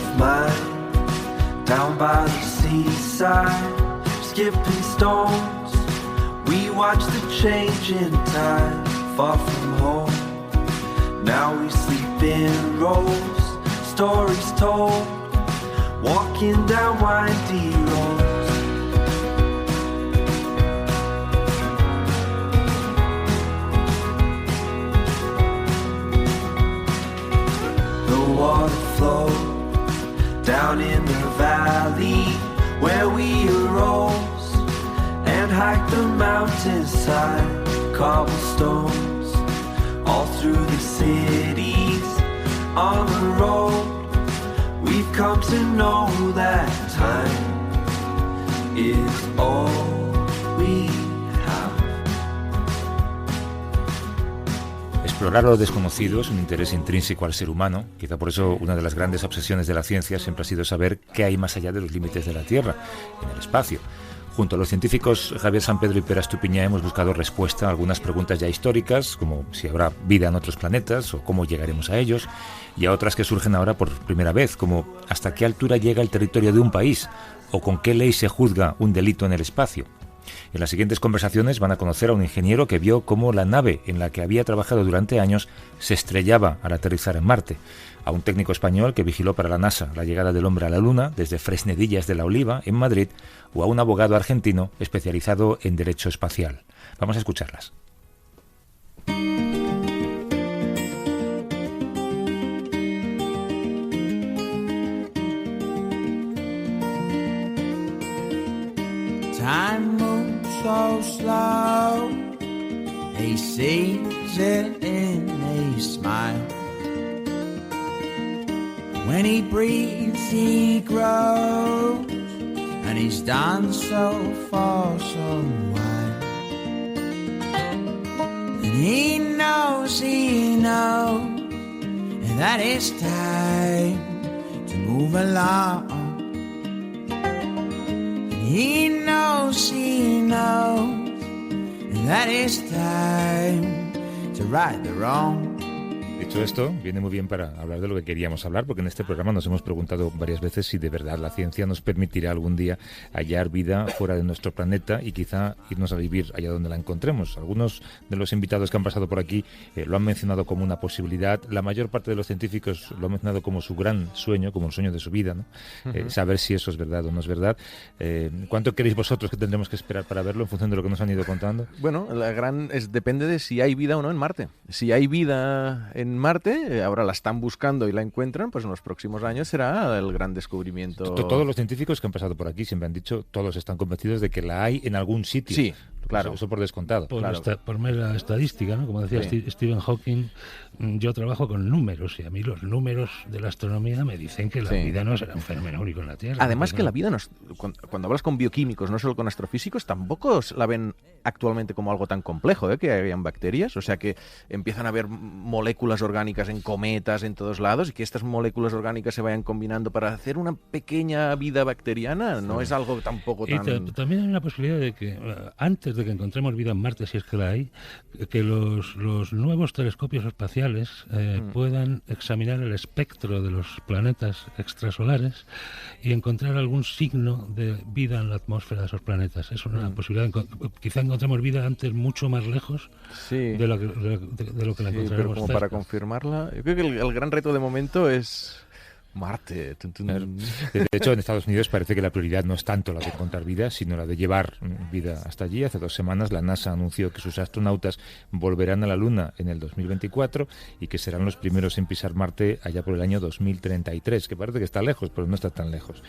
of mine, down by the seaside, skipping stones. We watch the changing tide, far from home. Now we sleep in rows, stories told, walking down windy roads. The water flowed down in the valley where we arose and hiked the mountainside, cobblestones all through the cities on the road. We've come to know that time is all we have. Explorar lo desconocido es un interés intrínseco al ser humano. Quizá por eso una de las grandes obsesiones de la ciencia siempre ha sido saber qué hay más allá de los límites de la Tierra, en el espacio. Junto a los científicos Javier Sampedro y Pere Estupiñán hemos buscado respuesta a algunas preguntas ya históricas, como si habrá vida en otros planetas o cómo llegaremos a ellos, y a otras que surgen ahora por primera vez, como hasta qué altura llega el territorio de un país o con qué ley se juzga un delito en el espacio. En las siguientes conversaciones van a conocer a un ingeniero que vio cómo la nave en la que había trabajado durante años se estrellaba al aterrizar en Marte, a un técnico español que vigiló para la NASA la llegada del hombre a la Luna desde Fresnedillas de la Oliva, en Madrid, o a un abogado argentino especializado en derecho espacial. Vamos a escucharlas. Time moves so slow, he sees it in a smile. When he breathes, he grows, and he's done so for some while. And he knows that it's time to move along. He knows that it's time to right the wrong. Dicho esto, viene muy bien para hablar de lo que queríamos hablar, porque en este programa nos hemos preguntado varias veces si de verdad la ciencia nos permitirá algún día hallar vida fuera de nuestro planeta y quizá irnos a vivir allá donde la encontremos. Algunos de los invitados que han pasado por aquí lo han mencionado como una posibilidad. La mayor parte de los científicos lo han mencionado como su gran sueño, como el sueño de su vida, ¿no? Saber si eso es verdad o no es verdad. ¿Cuánto queréis vosotros que tendremos que esperar para verlo en función de lo que nos han ido contando? Bueno, depende de si hay vida o no en Marte. Si hay vida en Marte, ahora la están buscando y la encuentran, pues en los próximos años será el gran descubrimiento. Todos los científicos que han pasado por aquí siempre han dicho, todos están convencidos de que la hay en algún sitio. Sí, claro. Eso por descontado. Por mera estadística, ¿no? Como decía Stephen Hawking, yo trabajo con números y a mí los números de la astronomía me dicen que la vida no será un fenómeno único en la Tierra. Además que la vida, cuando hablas con bioquímicos, no solo con astrofísicos, tampoco la ven actualmente como algo tan complejo, que hayan bacterias. O sea que empiezan a haber moléculas orgánicas en cometas, en todos lados, y que estas moléculas orgánicas se vayan combinando para hacer una pequeña vida bacteriana, no es algo tampoco tan... Y también hay una posibilidad de que, antes de que encontremos vida en Marte, si es que la hay, que los nuevos telescopios espaciales puedan examinar el espectro de los planetas extrasolares y encontrar algún signo de vida en la atmósfera de esos planetas. Es una posibilidad. Quizá encontremos vida antes mucho más lejos de lo que la encontraremos. Pero como para confirmarla, yo creo que el gran reto de momento es Marte. De hecho, en Estados Unidos parece que la prioridad no es tanto la de encontrar vida, sino la de llevar vida hasta allí. Hace 2 semanas la NASA anunció que sus astronautas volverán a la Luna en el 2024 y que serán los primeros en pisar Marte allá por el año 2033, que parece que está lejos, pero no está tan lejos.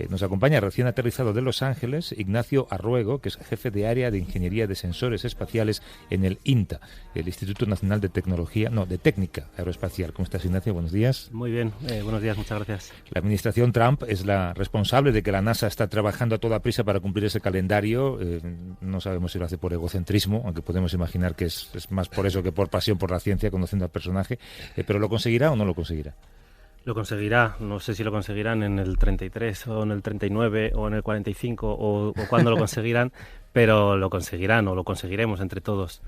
Nos acompaña recién aterrizado de Los Ángeles Ignacio Arruego, que es jefe de área de Ingeniería de Sensores Espaciales en el INTA, el Instituto Nacional de Técnica Aeroespacial. ¿Cómo estás, Ignacio? Buenos días. Muy bien, buenos días, muchas gracias. La administración Trump es la responsable de que la NASA está trabajando a toda prisa para cumplir ese calendario. No sabemos si lo hace por egocentrismo, aunque podemos imaginar que es más por eso que por pasión por la ciencia, conociendo al personaje. ¿Pero lo conseguirá o no lo conseguirá? Lo conseguirá. No sé si lo conseguirán en el 33 o en el 39 o en el 45 o cuándo lo conseguirán, pero lo conseguirán o lo conseguiremos entre todos.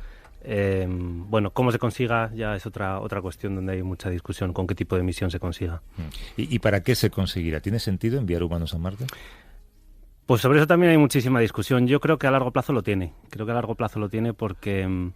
Bueno, cómo se consiga ya es otra cuestión donde hay mucha discusión con qué tipo de misión se consiga. ¿Y para qué se conseguirá? ¿Tiene sentido enviar humanos a Marte? Pues sobre eso también hay muchísima discusión. Yo creo que a largo plazo lo tiene. Creo que a largo plazo lo tiene porque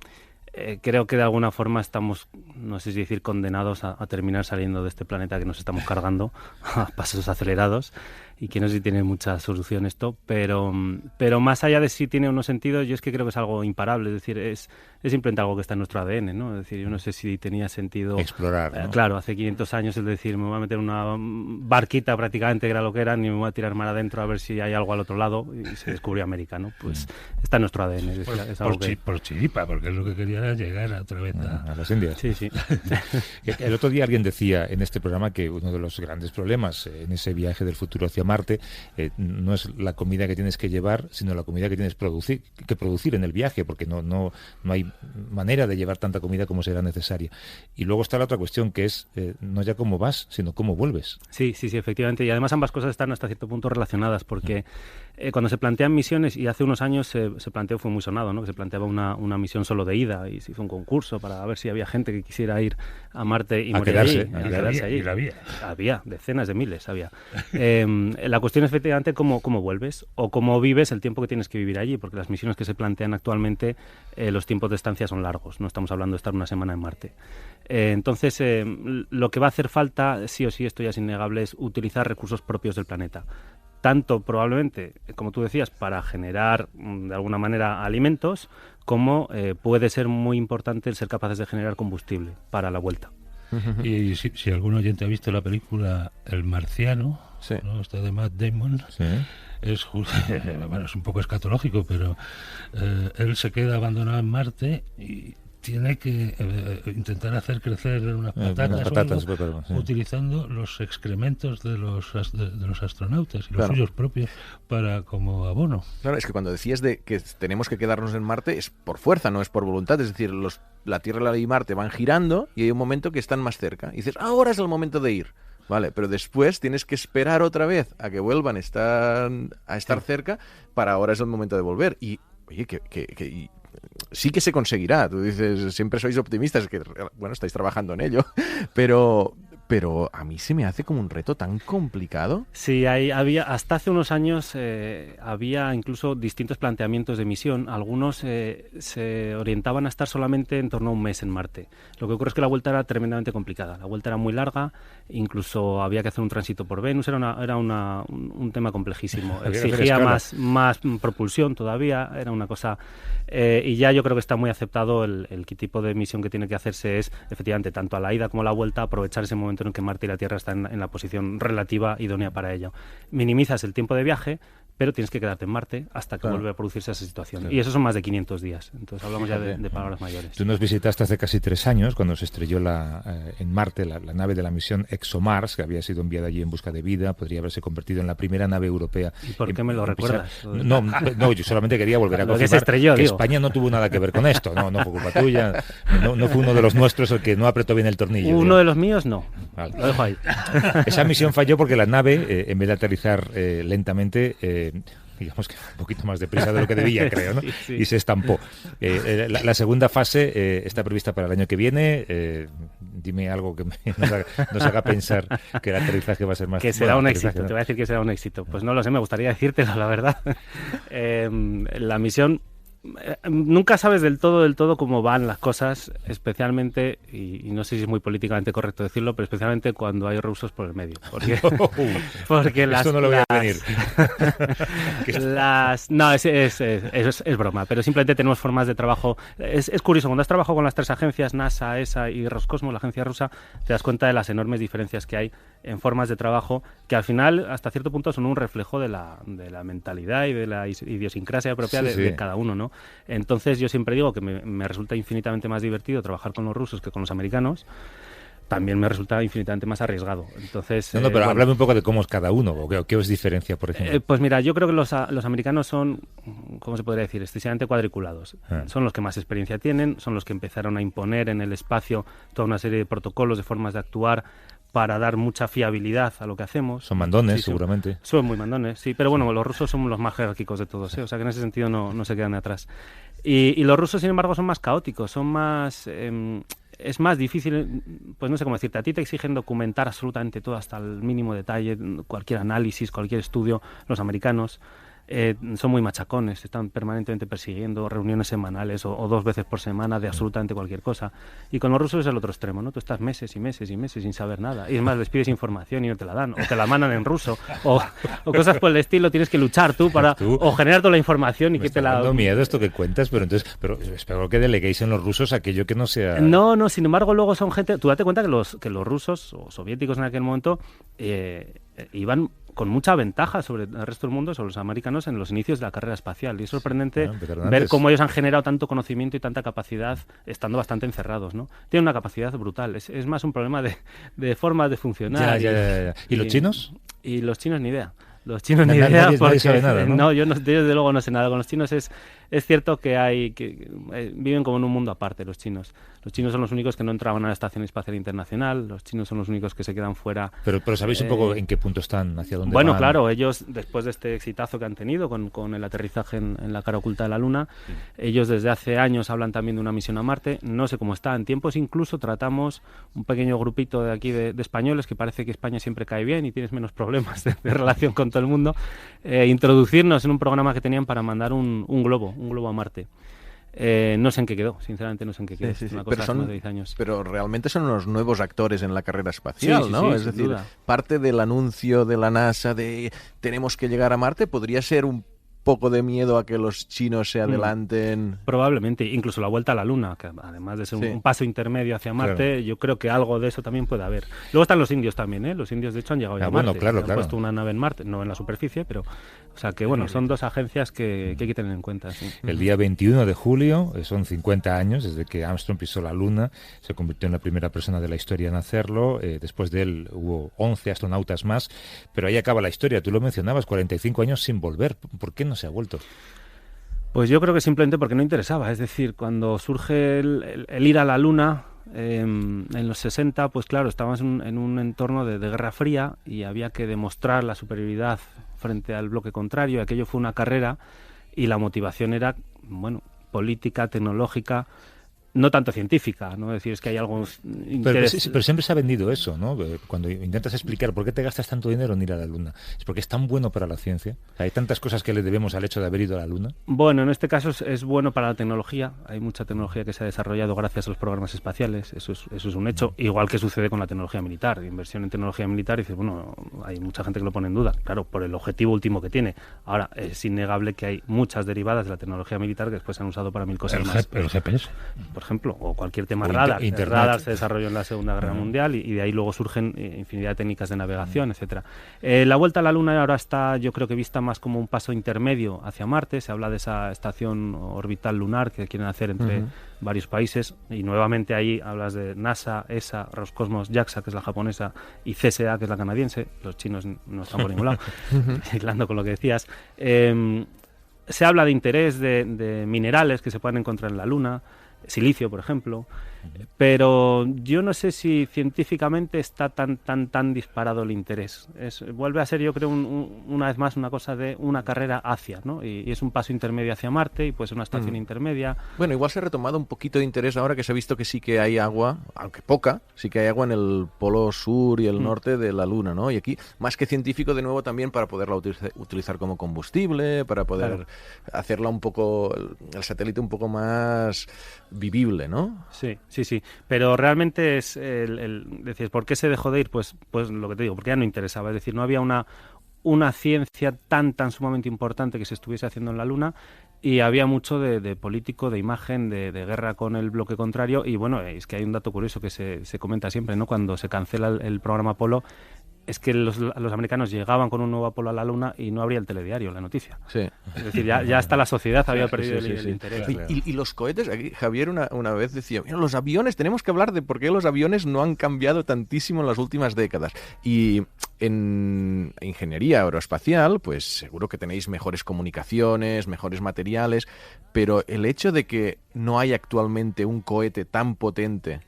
creo que de alguna forma estamos, no sé si decir, condenados a terminar saliendo de este planeta que nos estamos cargando a pasos acelerados. Y que no sé si tiene mucha solución esto, pero más allá de si tiene o no sentido, yo es que creo que es algo imparable, es decir, es simplemente algo que está en nuestro ADN, ¿no? Es decir, yo no sé si tenía sentido explorar, ¿no? Claro, hace 500 años es decir, me voy a meter una barquita prácticamente, que era lo que era, ni me voy a tirar mar adentro a ver si hay algo al otro lado, y se descubrió América, ¿no? Pues está en nuestro ADN. Es algo por chiripa, porque es lo que quería era llegar otra vez a las Indias. Sí, sí. El otro día alguien decía en este programa que uno de los grandes problemas en ese viaje del futuro hacia Marte no es la comida que tienes que llevar, sino la comida que tienes que producir en el viaje, porque no hay manera de llevar tanta comida como será necesaria. Y luego está la otra cuestión, que es no ya cómo vas, sino cómo vuelves. Sí, efectivamente. Y además ambas cosas están hasta cierto punto relacionadas, porque cuando se plantean misiones, y hace unos años se planteó, fue muy sonado, ¿no? Que se planteaba una misión solo de ida, y se hizo un concurso para ver si había gente que quisiera ir a Marte y morir allí. Quedarse allí. Había decenas de miles, había. La cuestión es efectivamente cómo vuelves o cómo vives el tiempo que tienes que vivir allí, porque las misiones que se plantean actualmente, los tiempos de estancia son largos, no estamos hablando de estar una semana en Marte. Entonces, lo que va a hacer falta, sí o sí, esto ya es innegable, es utilizar recursos propios del planeta. Tanto probablemente, como tú decías, para generar de alguna manera alimentos, como puede ser muy importante el ser capaces de generar combustible para la vuelta. Y si algún oyente ha visto la película El Marciano, sí, ¿no? Esta de Matt Damon, sí, es un poco escatológico, pero él se queda abandonado en Marte y tiene que intentar hacer crecer unas patatas sí, utilizando los excrementos de los astronautas y los suyos propios como abono. Claro, es que cuando decías de que tenemos que quedarnos en Marte es por fuerza, no es por voluntad. Es decir, la Tierra y Marte van girando y hay un momento que están más cerca. Y dices, ahora es el momento de ir. Vale, pero después tienes que esperar otra vez a que vuelvan a estar cerca, para ahora es el momento de volver. Y, oye, que sí que se conseguirá. Tú dices, siempre sois optimistas, que bueno, estáis trabajando en ello, pero a mí se me hace como un reto tan complicado. Sí, había hasta hace unos años había incluso distintos planteamientos de misión. Algunos se orientaban a estar solamente en torno a un mes en Marte. Lo que ocurre es que la vuelta era tremendamente complicada. La vuelta era muy larga, incluso había que hacer un tránsito por Venus. Era un tema complejísimo. Exigía más propulsión todavía. Era una cosa... y ya yo creo que está muy aceptado el tipo de misión que tiene que hacerse es, efectivamente, tanto a la ida como a la vuelta, aprovechar ese momento en que Marte y la Tierra están en la posición relativa idónea para ello. Minimizas el tiempo de viaje, pero tienes que quedarte en Marte hasta que vuelve a producirse esa situación. Claro. Y eso son más de 500 días. Entonces hablamos ya de palabras mayores. Tú nos visitaste hace casi 3 años, cuando se estrelló en Marte la nave de la misión ExoMars, que había sido enviada allí en busca de vida. Podría haberse convertido en la primera nave europea. ¿Y por qué me lo recuerdas? No, yo solamente quería volver a confirmar que se estrelló, que España no tuvo nada que ver con esto. No fue culpa tuya. No fue uno de los nuestros el que no apretó bien el tornillo. Uno de los míos, no. Vale. Lo dejo ahí. Esa misión falló porque la nave, en vez de aterrizar lentamente... digamos que un poquito más deprisa de lo que debía, creo, ¿no? Sí. Y se estampó. La segunda fase está prevista para el año que viene. Dime algo que nos haga pensar que el aterrizaje va a ser más... Que será un éxito, ¿no? Te voy a decir que será un éxito. Pues no lo sé, me gustaría decírtelo, la verdad. La misión... Nunca sabes del todo cómo van las cosas, especialmente, y no sé si es muy políticamente correcto decirlo, pero especialmente cuando hay rusos por el medio. Porque esto no lo voy a venir. No, es broma, pero simplemente tenemos formas de trabajo. Es curioso, cuando has trabajado con las 3 agencias, NASA, ESA y Roscosmos, la agencia rusa, te das cuenta de las enormes diferencias que hay en formas de trabajo, que al final, hasta cierto punto, son un reflejo de la mentalidad y de la idiosincrasia propia de cada uno, ¿no? Entonces yo siempre digo que me resulta infinitamente más divertido trabajar con los rusos que con los americanos. También me resulta infinitamente más arriesgado. Entonces, pero háblame un poco de cómo es cada uno, o qué os diferencia, por ejemplo. Pues mira, yo creo que los americanos son, ¿cómo se podría decir?, excesivamente cuadriculados. Son los que más experiencia tienen, son los que empezaron a imponer en el espacio toda una serie de protocolos, de formas de actuar, para dar mucha fiabilidad a lo que hacemos. Son mandones, seguramente. Son muy mandones, sí. Pero bueno, los rusos son los más jerárquicos de todos, ¿eh? O sea que en ese sentido no se quedan atrás. Y los rusos, sin embargo, son más caóticos, son más... es más difícil, pues no sé cómo decirte, a ti te exigen documentar absolutamente todo hasta el mínimo detalle, cualquier análisis, cualquier estudio. Los americanos son muy machacones, están permanentemente persiguiendo reuniones semanales o 2 veces por semana de absolutamente cualquier cosa. Y con los rusos es el otro extremo, ¿no? Tú estás meses y meses y meses sin saber nada. Y es más, les pides información y no te la dan, o te la mandan en ruso, o cosas por el estilo, tienes que luchar tú para o generar toda la información y Me que está te la... dando miedo esto que cuentas, pero espero que deleguéis en los rusos aquello que no sea... No, sin embargo, luego son gente... Tú date cuenta que los rusos o soviéticos en aquel momento iban con mucha ventaja sobre el resto del mundo, sobre los americanos, en los inicios de la carrera espacial. Y es sorprendente ver cómo ellos han generado tanto conocimiento y tanta capacidad estando bastante encerrados, ¿no? Tienen una capacidad brutal. Es más un problema de formas de funcionar. Ya. ¿Y los chinos? Y los chinos ni idea. Los chinos ni idea, nadie porque sabe nada, ¿no? No, yo desde luego no sé nada. Con los chinos es cierto que viven como en un mundo aparte, los chinos. Los chinos son los únicos que no entraban a la Estación Espacial Internacional, los chinos son los únicos que se quedan fuera. Pero ¿sabéis un poco en qué punto están, hacia dónde Bueno, van? claro, ellos, después de este exitazo que han tenido con el aterrizaje en la cara oculta de la Luna, ellos desde hace años hablan también de una misión a Marte. No sé cómo está. En tiempos incluso tratamos un pequeño grupito de aquí de españoles, que parece que España siempre cae bien y tienes menos problemas de relación con todo el mundo, introducirnos en un programa que tenían para mandar un globo a Marte. No sé en qué quedó, sinceramente no sé en qué quedó. Sí. Una cosa Pero, hace más de 10 años. Pero realmente son unos nuevos actores en la carrera espacial, Sí, ¿no? sí, Es sin decir, duda. parte del anuncio de la NASA de tenemos que llegar a Marte podría ser un poco de miedo a que los chinos se adelanten. Probablemente, incluso la vuelta a la Luna, que además de ser un paso intermedio hacia Marte, Claro. yo creo que algo de eso también puede haber. Luego están los indios también, ¿eh? Los indios de hecho han llegado ya a bueno, Marte. claro. Han puesto una nave en Marte, no en la superficie, pero... O sea que bueno, son 2 agencias que hay que tener en cuenta. Sí. El día 21 de julio, son 50 años desde que Armstrong pisó la Luna, se convirtió en la primera persona de la historia en hacerlo, después de él hubo 11 astronautas más, pero ahí acaba la historia, tú lo mencionabas, 45 años sin volver, ¿por qué no se ha vuelto? Pues yo creo que simplemente porque no interesaba, es decir, cuando surge el ir a la Luna... en los 60, pues claro, estábamos en un entorno de Guerra Fría y había que demostrar la superioridad frente al bloque contrario. Aquello fue una carrera y la motivación era, bueno, política, tecnológica, no tanto científica, ¿no? Es decir, es que hay algo interés... Pero siempre se ha vendido eso, ¿no? Cuando intentas explicar por qué te gastas tanto dinero en ir a la Luna, es porque es tan bueno para la ciencia. Hay tantas cosas que le debemos al hecho de haber ido a la Luna. Bueno, en este caso es bueno para la tecnología. Hay mucha tecnología que se ha desarrollado gracias a los programas espaciales. Eso es un hecho. Igual que sucede con la tecnología militar. Inversión en tecnología militar, y dices, bueno, hay mucha gente que lo pone en duda. Claro, por el objetivo último que tiene. Ahora, es innegable que hay muchas derivadas de la tecnología militar que después se han usado para mil cosas más. El GPS. Por ejemplo, o cualquier tema O radar. El Internet. radar se desarrolló en la Segunda Guerra Mundial y de ahí luego surgen infinidad de técnicas de navegación, etcétera. La vuelta a la Luna ahora está, yo creo que vista más como un paso intermedio hacia Marte. Se habla de esa estación orbital lunar que quieren hacer entre varios países, y nuevamente ahí hablas de NASA, ESA, Roscosmos, JAXA, que es la japonesa, y CSA, que es la canadiense. Los chinos no están por ningún lado, hilando con lo que decías. Se habla de interés de minerales que se puedan encontrar en la Luna, silicio, por ejemplo, pero yo no sé si científicamente está tan disparado el interés. Vuelve a ser, yo creo, una vez más una cosa de una carrera hacia, ¿no? Y es un paso intermedio hacia Marte y pues una estación intermedia. Bueno, igual se ha retomado un poquito de interés ahora que se ha visto que sí que hay agua, aunque poca, sí que hay agua en el polo sur y el norte de la Luna, ¿no? Y aquí, más que científico, de nuevo también para poderla utilizar como combustible, para poder hacerla un poco, el satélite un poco más vivible, ¿no? Sí. Pero realmente es decir, ¿por qué se dejó de ir? Pues lo que te digo, porque ya no interesaba. Es decir, no había una ciencia tan sumamente importante que se estuviese haciendo en la Luna, y había mucho de político, de imagen, de guerra con el bloque contrario. Y bueno, es que hay un dato curioso que se comenta siempre, ¿no? Cuando se cancela el programa Apolo, es que los americanos llegaban con un nuevo Apolo a la Luna y no habría el telediario, la noticia. Sí. Es decir, ya hasta la sociedad había perdido el interés. Claro. Y los cohetes, aquí Javier una vez decía, mira, los aviones, tenemos que hablar de por qué los aviones no han cambiado tantísimo en las últimas décadas. Y en ingeniería aeroespacial, pues seguro que tenéis mejores comunicaciones, mejores materiales, pero el hecho de que no hay actualmente un cohete tan potente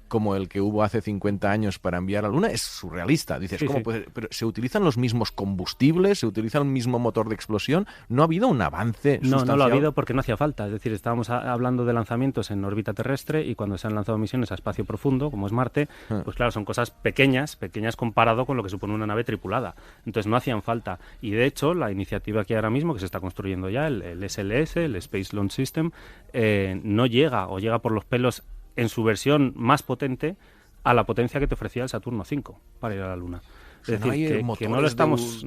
como el que hubo hace 50 años para enviar a la Luna, es surrealista. Dices, ¿cómo puede ser? Pero ¿se utilizan los mismos combustibles? ¿Se utiliza el mismo motor de explosión? ¿No ha habido un avance sustancial? No lo ha habido porque no hacía falta. Es decir, estábamos hablando de lanzamientos en órbita terrestre y cuando se han lanzado misiones a espacio profundo, como es Marte, pues claro, son cosas pequeñas comparado con lo que supone una nave tripulada. Entonces no hacían falta. Y de hecho, la iniciativa que hay ahora mismo, que se está construyendo ya, el SLS, el Space Launch System, no llega o llega por los pelos en su versión más potente a la potencia que te ofrecía el Saturno V para ir a la Luna. Es decir, que no lo estamos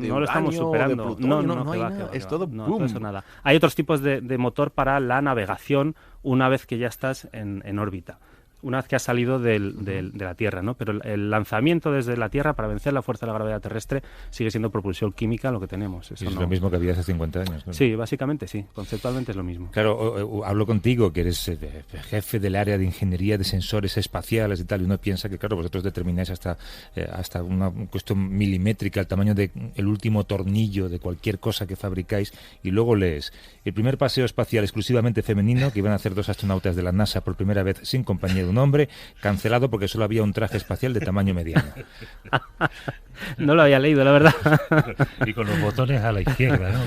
superando. No hay nada. Es todo todo eso nada. Hay otros tipos de motor para la navegación una vez que ya estás en órbita, una vez que has salido de la Tierra, ¿no? Pero el lanzamiento desde la Tierra para vencer la fuerza de la gravedad terrestre sigue siendo propulsión química lo que tenemos. Eso es lo mismo que había hace 50 años. ¿No? Sí, básicamente sí. Conceptualmente es lo mismo. Claro, hablo contigo, que eres jefe del área de ingeniería de sensores espaciales y tal, y uno piensa que, claro, vosotros determináis hasta una cuestión milimétrica, el tamaño del último tornillo de cualquier cosa que fabricáis, y luego lees el primer paseo espacial exclusivamente femenino que iban a hacer 2 astronautas de la NASA por primera vez sin compañía de un hombre, cancelado porque solo había un traje espacial de tamaño mediano. No lo había leído, la verdad. Y con los botones a la izquierda, ¿no?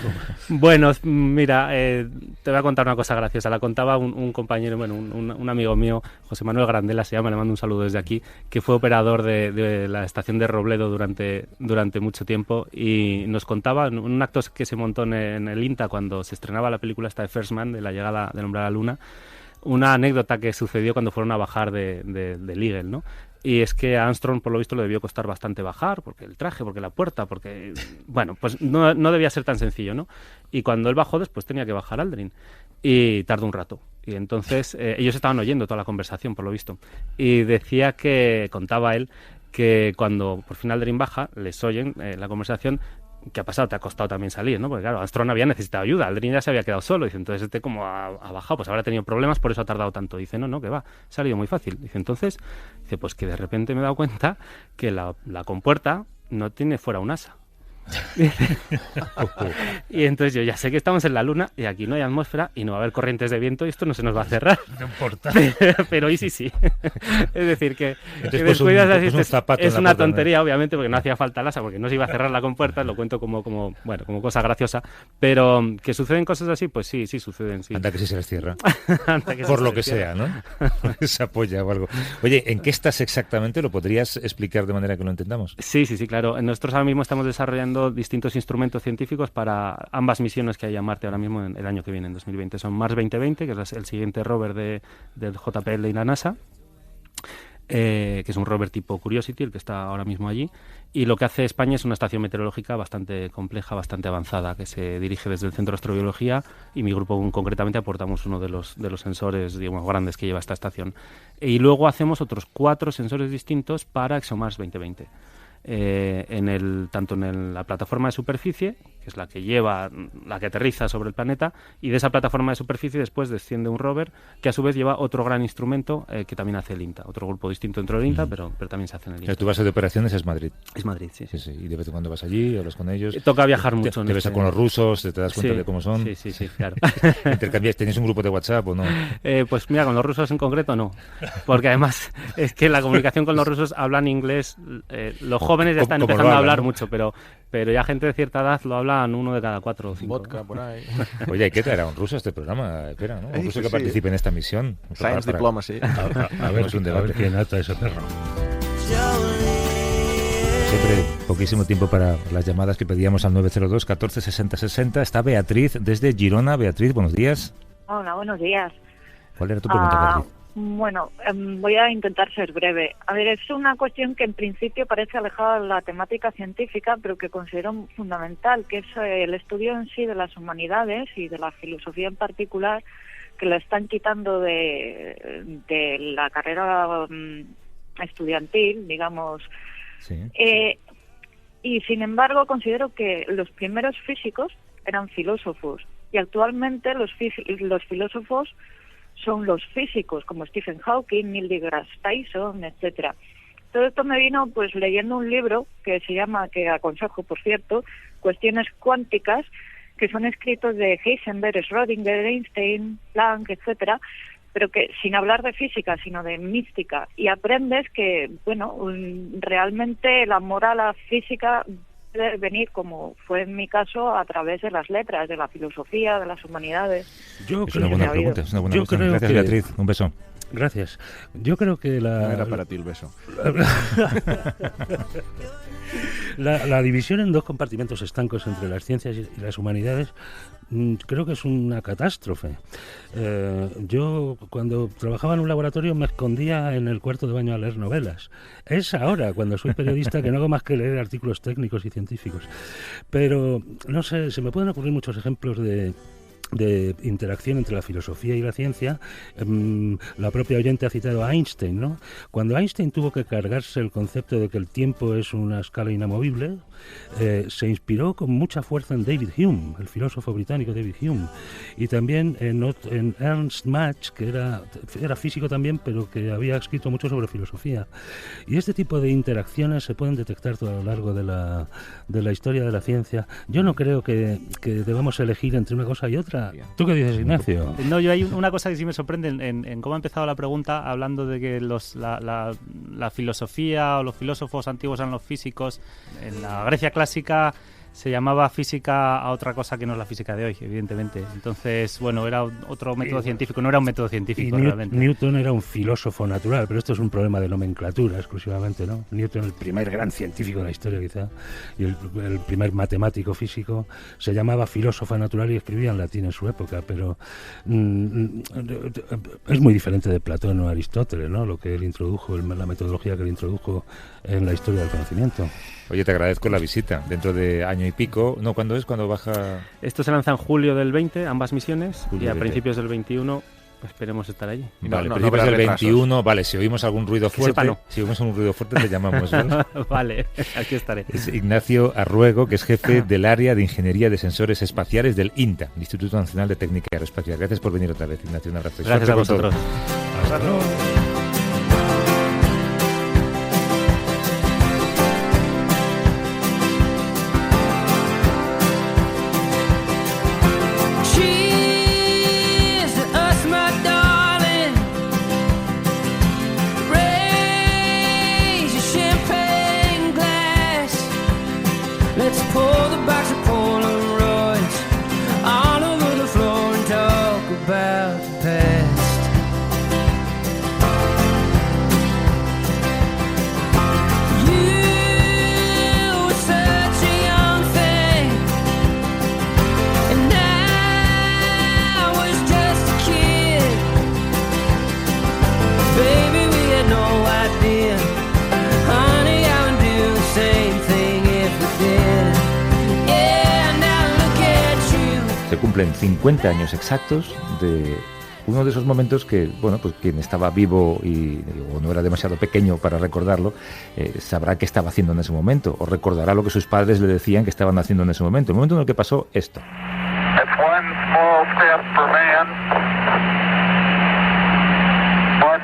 Bueno, mira, te voy a contar una cosa graciosa. La contaba un compañero, bueno, un amigo mío, José Manuel Grandela se llama, le mando un saludo desde aquí, que fue operador de la estación de Robledo durante mucho tiempo, y nos contaba en un acto que se montó en el INTA cuando se estrenaba la película esta de First Man, de la llegada del hombre a la Luna, una anécdota que sucedió cuando fueron a bajar del Eagle, ¿no? Y es que a Armstrong, por lo visto, le debió costar bastante bajar, porque el traje, porque la puerta, porque... Bueno, pues no debía ser tan sencillo, ¿no? Y cuando él bajó, después tenía que bajar Aldrin. Y tardó un rato. Y entonces ellos estaban oyendo toda la conversación, por lo visto. Y contaba él, que cuando por fin Aldrin baja, les oyen la conversación. ¿Qué ha pasado? Te ha costado también salir, ¿no? Porque claro, Armstrong había necesitado ayuda, Aldrin ya se había quedado solo. Dice, entonces como ha bajado, pues habrá tenido problemas, por eso ha tardado tanto. Dice, no, que va, ha salido muy fácil. Dice, entonces, pues que de repente me he dado cuenta que la compuerta no tiene fuera un asa. Y entonces yo ya sé que estamos en la Luna y aquí no hay atmósfera y no va a haber corrientes de viento y esto no se nos va a cerrar. No importa. Pero y sí. Es decir, que descuidas así, es una tontería, obviamente, porque no hacía falta el asa, porque no se iba a cerrar la compuerta, lo cuento como cosa graciosa, pero que suceden cosas así, pues sí suceden, sí. Anda que sí se les cierra. Por lo que sea, ¿no? Se apoya o algo. Oye, ¿en qué estás exactamente? ¿Lo podrías explicar de manera que lo entendamos? Sí, claro. Nosotros ahora mismo estamos desarrollando distintos instrumentos científicos para ambas misiones que hay a Marte ahora mismo el año que viene, en 2020. Son Mars 2020, que es el siguiente rover del JPL y la NASA, que es un rover tipo Curiosity, el que está ahora mismo allí. Y lo que hace España es una estación meteorológica bastante compleja, bastante avanzada, que se dirige desde el Centro de Astrobiología, y mi grupo concretamente aportamos uno de los sensores, digamos, grandes que lleva esta estación. Y luego hacemos otros 4 sensores distintos para ExoMars 2020. Tanto en la plataforma de superficie, que es la que aterriza sobre el planeta, y de esa plataforma de superficie después desciende un rover que a su vez lleva otro gran instrumento que también hace el INTA, otro grupo distinto dentro del INTA, pero también se hace en el INTA. Tu base de operaciones es Madrid. Es Madrid, sí. Y de vez en cuando vas allí, hablas con ellos. Toca viajar mucho. Te ves con los rusos, te das cuenta de cómo son. Sí, claro. ¿Tenéis un grupo de WhatsApp o no? Pues mira, con los rusos en concreto no, porque además es que la comunicación con los rusos hablan inglés, los jóvenes ya están empezando a hablar mucho, pero ya gente de cierta edad lo hablan 1 de cada 4 o 5. Vodka por ahí. Oye, hay que traer a un ruso a este programa, espera, ¿no? Un ruso que participe en esta misión. Science Diplomacy. A ver quién ata ese perro. Siempre poquísimo tiempo para las llamadas que pedíamos al 902 14 60 60. Está Beatriz desde Girona. Beatriz, buenos días. Hola, buenos días. ¿Cuál era tu pregunta, Beatriz? Bueno, voy a intentar ser breve. A ver, es una cuestión que en principio parece alejada de la temática científica, pero que considero fundamental, que es el estudio en sí de las humanidades y de la filosofía en particular, que la están quitando de la carrera estudiantil, digamos. Sí. Y sin embargo considero que los primeros físicos eran filósofos y actualmente los filósofos son los físicos como Stephen Hawking, Neil deGrasse Tyson, etcétera. Todo esto me vino pues leyendo un libro que se llama, que aconsejo por cierto, Cuestiones cuánticas, que son escritos de Heisenberg, Schrödinger, Einstein, Planck, etcétera, pero que sin hablar de física, sino de mística, y aprendes que, bueno, realmente el amor a la física puede venir, como fue en mi caso, a través de las letras, de la filosofía, de las humanidades. Es una buena pregunta, es una buena cuestión. Gracias, Beatriz. Un beso. Gracias. Yo creo que No era para ti el beso. La división en dos compartimentos estancos entre las ciencias y las humanidades creo que es una catástrofe. Yo cuando trabajaba en un laboratorio me escondía en el cuarto de baño a leer novelas. Es ahora, cuando soy periodista, que no hago más que leer artículos técnicos y científicos. Pero, no sé, se me pueden ocurrir muchos ejemplos de interacción entre la filosofía y la ciencia. La propia oyente ha citado a Einstein, ¿no? Cuando Einstein tuvo que cargarse el concepto de que el tiempo es una escala inamovible, se inspiró con mucha fuerza en David Hume, el filósofo británico David Hume, y también en Ernst Mach, que era físico también, pero que había escrito mucho sobre filosofía. Y este tipo de interacciones se pueden detectar a lo largo de la historia de la ciencia. Yo no creo que debamos elegir entre una cosa y otra. ¿Tú qué dices, Ignacio? No, yo hay una cosa que sí me sorprende en cómo ha empezado la pregunta, hablando de que la filosofía o los filósofos antiguos eran los físicos. En la Grecia clásica se llamaba física a otra cosa que no es la física de hoy, evidentemente. Entonces, bueno, era otro método científico, no era un método científico realmente. Newton era un filósofo natural, pero esto es un problema de nomenclatura exclusivamente, ¿no? Newton, el primer gran científico de la historia quizá, y el primer matemático físico, se llamaba filósofo natural y escribía en latín en su época, pero es muy diferente de Platón o Aristóteles, ¿no? Lo que él introdujo, la metodología que él introdujo en la historia del conocimiento. Oye, te agradezco la visita. Dentro de año y pico... No, ¿cuándo es? ¿Cuándo baja...? Esto se lanza en julio del 20, ambas misiones, Julio y a del principios del 21 esperemos estar allí. Vale, no principios del retrasos. 21... Vale, si oímos algún ruido Que sepa, fuerte... no. Si oímos un ruido fuerte, te llamamos, ¿ves? Vale, aquí estaré. Es Ignacio Arruego, que es jefe del área de Ingeniería de Sensores Espaciales del INTA, el Instituto Nacional de Técnica Aeroespacial. Gracias por venir otra vez, Ignacio. Un abrazo. Y Gracias a suerte con todo. vosotros. Hasta luego. Cheers to us, my darling. Raise your champagne glass. Let's pour the box of Polaroids all over the floor and talk about the past. You were such a young thing, and I was just a kid. Baby, we had no idea, honey, I would do the same thing if we did. Yeah, now look at you. Se cumplen 50 años exactos de uno de esos momentos que, bueno, pues quien estaba vivo o no era demasiado pequeño para recordarlo, sabrá qué estaba haciendo en ese momento, o recordará lo que sus padres le decían que estaban haciendo en ese momento. El momento en el que pasó esto. It's one small step for man, one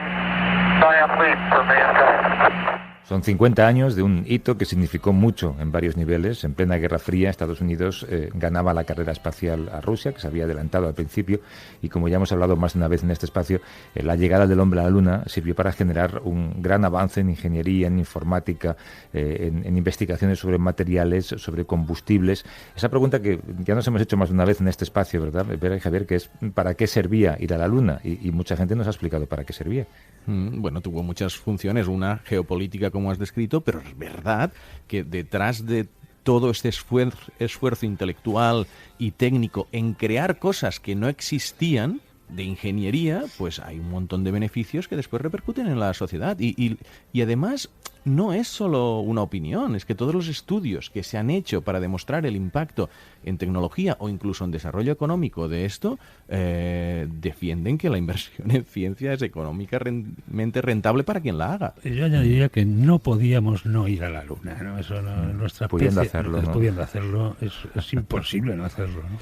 giant leap for mankind. Son 50 años de un hito que significó mucho en varios niveles. En plena Guerra Fría, Estados Unidos ganaba la carrera espacial a Rusia, que se había adelantado al principio, y como ya hemos hablado más de una vez en este espacio, la llegada del hombre a la Luna sirvió para generar un gran avance en ingeniería, en informática, en investigaciones sobre materiales, sobre combustibles. Esa pregunta que ya nos hemos hecho más de una vez en este espacio, ¿verdad, Vera y Javier? Que es ¿para qué servía ir a la Luna? Y mucha gente nos ha explicado para qué servía. Bueno, tuvo muchas funciones, una geopolítica como has descrito, pero es verdad que detrás de todo este esfuerzo intelectual y técnico en crear cosas que no existían de ingeniería, pues hay un montón de beneficios que después repercuten en la sociedad. Y además no es solo una opinión, es que todos los estudios que se han hecho para demostrar el impacto en tecnología o incluso en desarrollo económico de esto, defienden que la inversión en ciencia es económicamente rentable para quien la haga. Yo añadiría que no podíamos no ir a la Luna, ¿no? Eso no, nuestra Pudiendo especie, hacerlo, ¿no? Pudiendo hacerlo, es imposible no hacerlo, ¿no?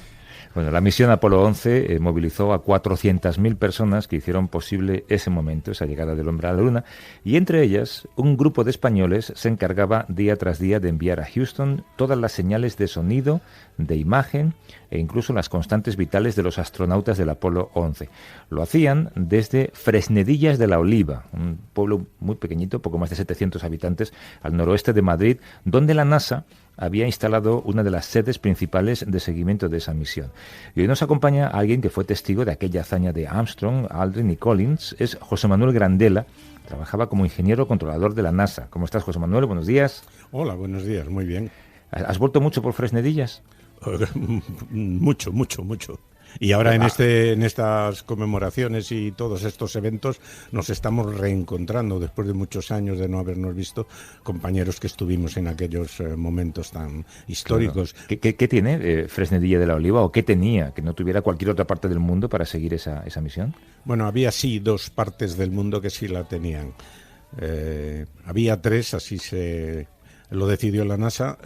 Bueno, la misión Apolo 11 movilizó a 400.000 personas que hicieron posible ese momento, esa llegada del hombre a la Luna, y entre ellas un grupo de españoles se encargaba día tras día de enviar a Houston todas las señales de sonido, de imagen e incluso las constantes vitales de los astronautas del Apolo 11. Lo hacían desde Fresnedillas de la Oliva, un pueblo muy pequeñito, poco más de 700 habitantes, al noroeste de Madrid, donde la NASA había instalado una de las sedes principales de seguimiento de esa misión. Y hoy nos acompaña alguien que fue testigo de aquella hazaña de Armstrong, Aldrin y Collins. Es José Manuel Grandela. Trabajaba como ingeniero controlador de la NASA. ¿Cómo estás, José Manuel? Buenos días. Hola, buenos días. Muy bien. ¿Has vuelto mucho por Fresnedillas? Mucho. Y ahora en estas conmemoraciones y todos estos eventos nos estamos reencontrando después de muchos años de no habernos visto, compañeros que estuvimos en aquellos momentos tan históricos. Claro. ¿Qué tiene Fresnedilla de la Oliva, o qué tenía que no tuviera cualquier otra parte del mundo para seguir esa misión? Bueno, había sí 2 partes del mundo que sí la tenían. Había 3, así se lo decidió la NASA.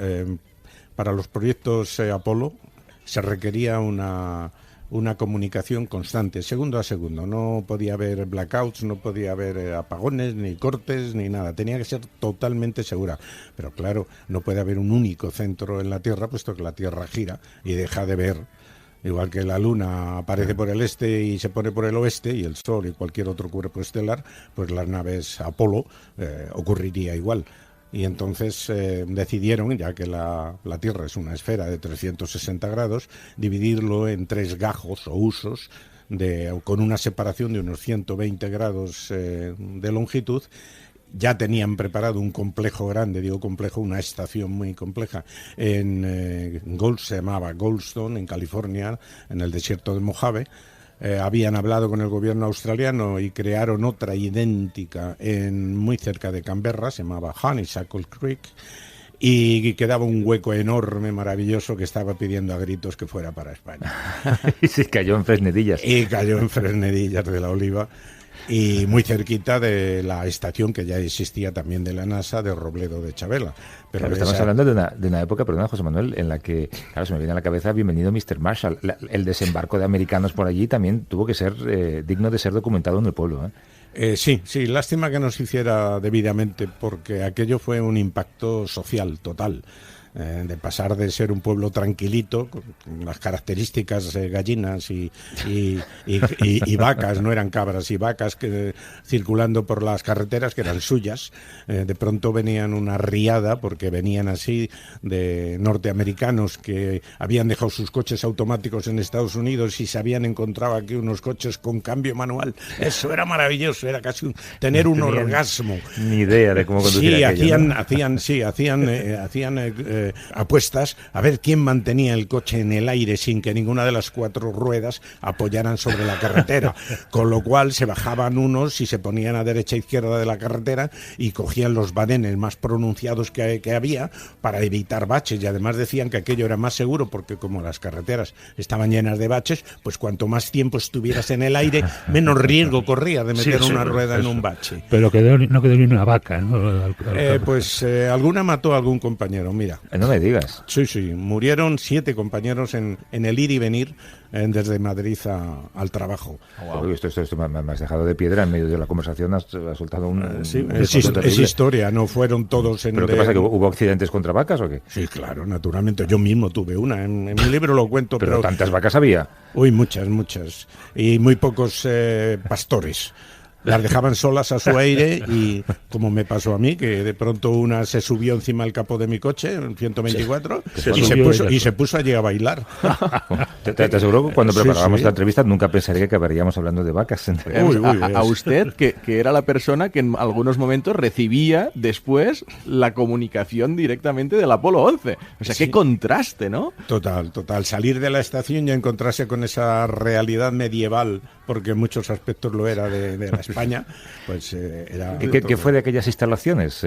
Para los proyectos Apolo se requería una comunicación constante, segundo a segundo. No podía haber blackouts, no podía haber apagones, ni cortes, ni nada. Tenía que ser totalmente segura. Pero claro, no puede haber un único centro en la Tierra, puesto que la Tierra gira y deja de ver. Igual que la Luna aparece por el este y se pone por el oeste, y el Sol y cualquier otro cuerpo estelar, pues las naves Apolo ocurriría igual. Y entonces decidieron, ya que la Tierra es una esfera de 360 grados, dividirlo en 3 gajos o usos con una separación de unos 120 grados de longitud. Ya tenían preparado un complejo grande, digo complejo, una estación muy compleja se llamaba Goldstone, en California, en el desierto de Mojave. Habían hablado con el gobierno australiano y crearon otra idéntica muy cerca de Canberra, se llamaba Honeysuckle Creek, y quedaba un hueco enorme, maravilloso, que estaba pidiendo a gritos que fuera para España. Y se cayó en Fresnedillas. Y cayó en Fresnedillas de la Oliva, y muy cerquita de la estación que ya existía también de la NASA, de Robledo de Chabela. Pero claro, estamos hablando de una época, perdona, José Manuel, en la que, claro, se me viene a la cabeza, bienvenido Mr. Marshall. El desembarco de americanos por allí también tuvo que ser digno de ser documentado en el pueblo, ¿eh? Sí, lástima que no se hiciera debidamente, porque aquello fue un impacto social total. De pasar de ser un pueblo tranquilito, con las características gallinas y vacas, no eran cabras, y vacas que circulando por las carreteras que eran suyas, de pronto venían una riada, porque venían así de norteamericanos que habían dejado sus coches automáticos en Estados Unidos y se habían encontrado aquí unos coches con cambio manual. Eso era maravilloso, era casi tener un orgasmo. Ni idea de cómo conducir aquello, ¿no? Hacían apuestas a ver quién mantenía el coche en el aire sin que ninguna de las 4 ruedas apoyaran sobre la carretera, con lo cual se bajaban unos y se ponían a derecha e izquierda de la carretera y cogían los badenes más pronunciados que había para evitar baches, y además decían que aquello era más seguro porque como las carreteras estaban llenas de baches, pues cuanto más tiempo estuvieras en el aire, menos riesgo corría de meter una rueda en un bache. Pero no quedó ni una vaca, ¿no? Alguna mató a algún compañero, mira. No me digas. Sí, murieron 7 compañeros en el ir y venir desde Madrid al trabajo. Wow. Esto me has dejado de piedra en medio de la conversación, has soltado un... Sí, es historia, no fueron todos en... ¿Pero qué pasa, que hubo accidentes contra vacas o qué? Sí, claro, naturalmente, yo mismo tuve una, en mi libro lo cuento. ¿Pero tantas vacas había? Uy, muchas, y muy pocos pastores. Las dejaban solas a su aire, y como me pasó a mí, que de pronto una se subió encima del capó de mi coche, en 124, y se puso allí a bailar. Te aseguro que cuando preparábamos la entrevista nunca pensaría que acabaríamos hablando de vacas. A usted, que era la persona que en algunos momentos recibía después la comunicación directamente del Apolo 11. O sea, qué contraste, ¿no? Total. Salir de la estación y encontrarse con esa realidad medieval, porque en muchos aspectos lo era de la España, pues era... ¿Qué fue de aquellas instalaciones?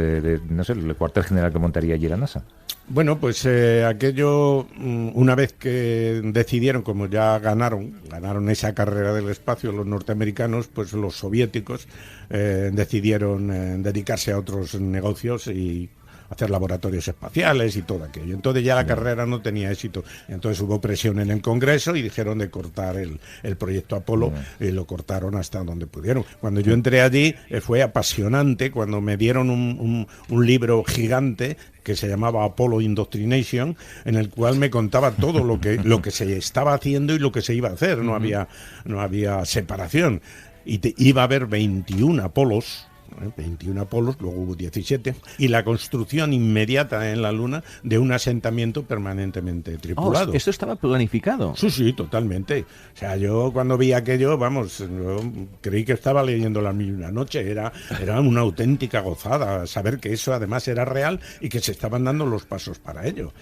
No sé, el cuartel general que montaría allí la NASA. Bueno, pues aquello, una vez que decidieron, como ya ganaron esa carrera del espacio los norteamericanos, pues los soviéticos decidieron dedicarse a otros negocios y hacer laboratorios espaciales y todo aquello. Entonces ya la carrera no tenía éxito. Entonces hubo presión en el Congreso y dijeron de cortar el proyecto Apolo, y lo cortaron hasta donde pudieron. Cuando yo entré allí fue apasionante, cuando me dieron un libro gigante que se llamaba Apollo Indoctrination, en el cual me contaba todo lo que se estaba haciendo y lo que se iba a hacer. No había separación. Y iba a haber 21 Apolos, 21 Apolos, luego hubo 17, y la construcción inmediata en la Luna de un asentamiento permanentemente tripulado. ¿Eso estaba planificado? Sí, totalmente. O sea, yo cuando vi aquello, yo creí que estaba leyendo La misma noche. Era una auténtica gozada saber que eso además era real y que se estaban dando los pasos para ello.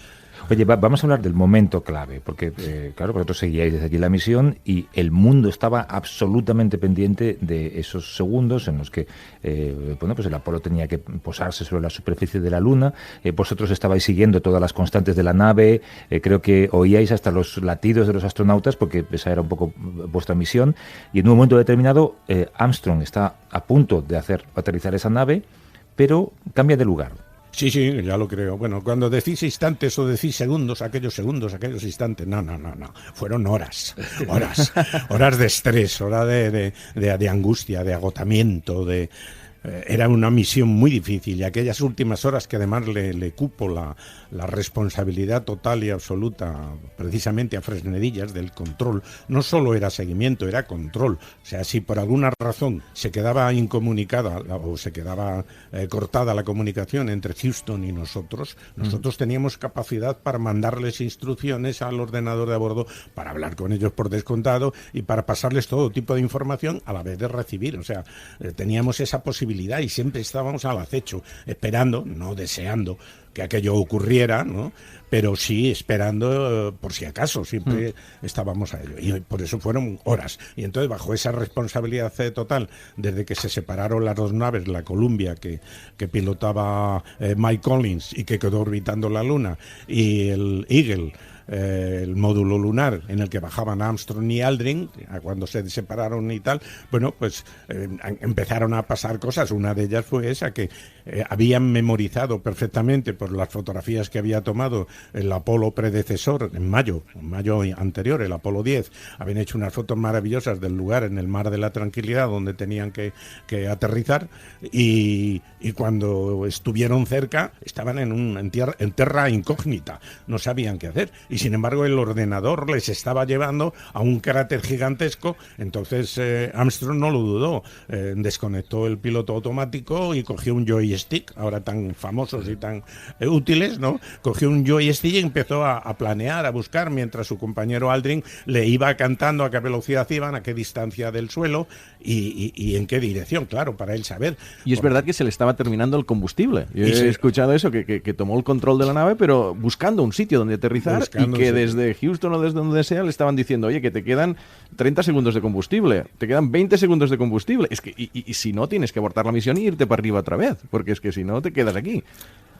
Oye, vamos a hablar del momento clave, porque claro, vosotros seguíais desde allí la misión y el mundo estaba absolutamente pendiente de esos segundos en los que pues el Apolo tenía que posarse sobre la superficie de la Luna. Vosotros estabais siguiendo todas las constantes de la nave, creo que oíais hasta los latidos de los astronautas, porque esa era un poco vuestra misión, y en un momento determinado Armstrong está a punto de hacer aterrizar esa nave, pero cambia de lugar. Sí, ya lo creo. Bueno, cuando decís instantes o decís segundos, aquellos instantes, no. Fueron horas de estrés, horas de angustia, de agotamiento, era una misión muy difícil, y aquellas últimas horas que además le cupo la responsabilidad total y absoluta precisamente a Fresnedillas del control. No solo era seguimiento, era control. O sea, si por alguna razón se quedaba incomunicada o se quedaba cortada la comunicación entre Houston y nosotros teníamos capacidad para mandarles instrucciones al ordenador de a bordo, para hablar con ellos por descontado y para pasarles todo tipo de información a la vez de recibir. O sea, teníamos esa posibilidad y siempre estábamos al acecho, esperando, no deseando que aquello ocurriera, ¿no? Pero sí esperando por si acaso, siempre estábamos a ello. Y por eso fueron horas. Y entonces, bajo esa responsabilidad total, desde que se separaron las dos naves, la Columbia, que pilotaba Mike Collins y que quedó orbitando la Luna, y el Eagle, el módulo lunar en el que bajaban Armstrong y Aldrin, cuando se separaron y tal, bueno, pues empezaron a pasar cosas. Una de ellas fue esa, que habían memorizado perfectamente por las fotografías que había tomado el Apolo predecesor en mayo anterior, el Apolo 10. Habían hecho unas fotos maravillosas del lugar en el Mar de la Tranquilidad donde tenían que aterrizar, y cuando estuvieron cerca estaban en tierra incógnita, no sabían qué hacer. Y sin embargo el ordenador les estaba llevando a un cráter gigantesco. Entonces Armstrong no lo dudó, desconectó el piloto automático y cogió un joystick, ahora tan famosos y tan útiles, ¿no? Cogió un joystick y empezó a planear, a buscar, mientras su compañero Aldrin le iba cantando a qué velocidad iban, a qué distancia del suelo y en qué dirección, claro, para él saber. Y es verdad que se le estaba terminando el combustible. Yo he escuchado eso, que tomó el control de la nave, pero buscando un sitio donde aterrizar, y que desde Houston o desde donde sea le estaban diciendo, oye, que te quedan 30 segundos de combustible, te quedan 20 segundos de combustible. Es que y si no, tienes que abortar la misión y irte para arriba otra vez, porque es que si no, te quedas aquí.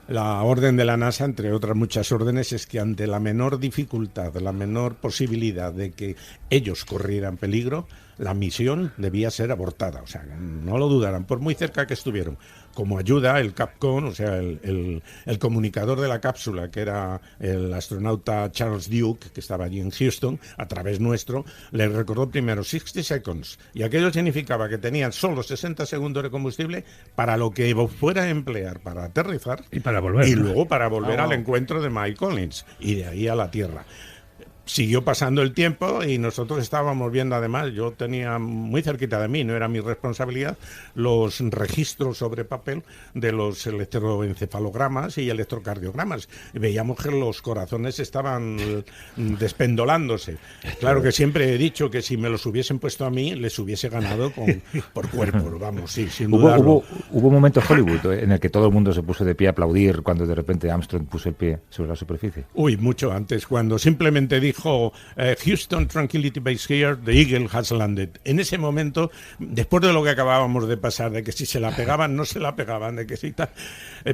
La orden de la NASA, entre otras muchas órdenes, es que ante la menor dificultad, la menor posibilidad de que ellos corrieran peligro, la misión debía ser abortada. O sea, no lo dudaran, por muy cerca que estuvieron. Como ayuda, el Capcom, o sea, el comunicador de la cápsula, que era el astronauta Charles Duke, que estaba allí en Houston, a través nuestro, le recordó primero 60 seconds. Y aquello significaba que tenían solo 60 segundos de combustible para lo que fuera a emplear para aterrizar y para volver, y luego para volver al encuentro de Mike Collins y de ahí a la Tierra. Siguió pasando el tiempo y nosotros estábamos viendo, además, yo tenía muy cerquita de mí, no era mi responsabilidad, los registros sobre papel de los electroencefalogramas y electrocardiogramas. Y veíamos que los corazones estaban despendolándose. Claro que siempre he dicho que si me los hubiesen puesto a mí, les hubiese ganado por cuerpo, vamos, sí, sin dudarlo. Hubo un momento en Hollywood en el que todo el mundo se puso de pie a aplaudir cuando de repente Armstrong puso el pie sobre la superficie. Uy, mucho antes, cuando simplemente dijo Houston, Tranquility Base here, the Eagle has landed. En ese momento, después de lo que acabábamos de pasar, de que si se la pegaban, no se la pegaban, de que si tal,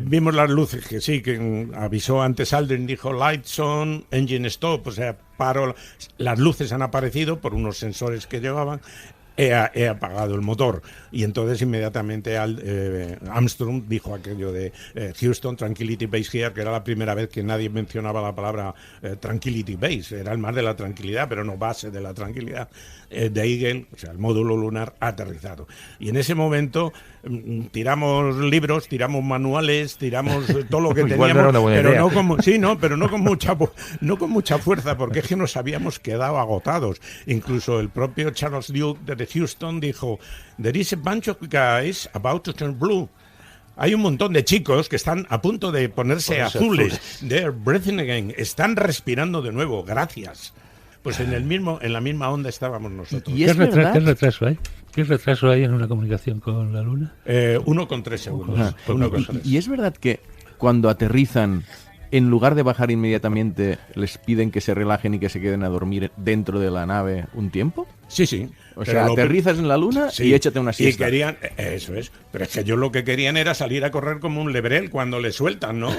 vimos las luces, que sí, que avisó antes Aldrin, dijo lights on, engine stop, o sea, paro, las luces han aparecido por unos sensores que llevaban. he apagado el motor. Y entonces inmediatamente Armstrong dijo aquello de Houston, Tranquility Base here, que era la primera vez que nadie mencionaba la palabra Tranquility Base, era el mar de la tranquilidad, pero no base de la tranquilidad. The Eagle, o sea, el módulo lunar, ha aterrizado. Y en ese momento tiramos libros, tiramos manuales, tiramos todo lo que teníamos, pero no con mucha fuerza, porque es que nos habíamos quedado agotados. Incluso el propio Charles Duke de Houston dijo: "There is a bunch of guys about to turn blue." Hay un montón de chicos que están a punto de ponerse azules. They're breathing again. Están respirando de nuevo. Gracias. Pues en la misma onda estábamos nosotros. ¿Qué retraso hay? ¿Qué retraso hay en una comunicación con la Luna? 1,3 segundos. ¿Y es verdad que cuando aterrizan, en lugar de bajar inmediatamente, les piden que se relajen y que se queden a dormir dentro de la nave un tiempo? Sí. O sea, aterrizas en la Luna y échate una siesta. Y querían, eso es, pero es que ellos lo que querían era salir a correr como un lebrel cuando le sueltan, ¿no?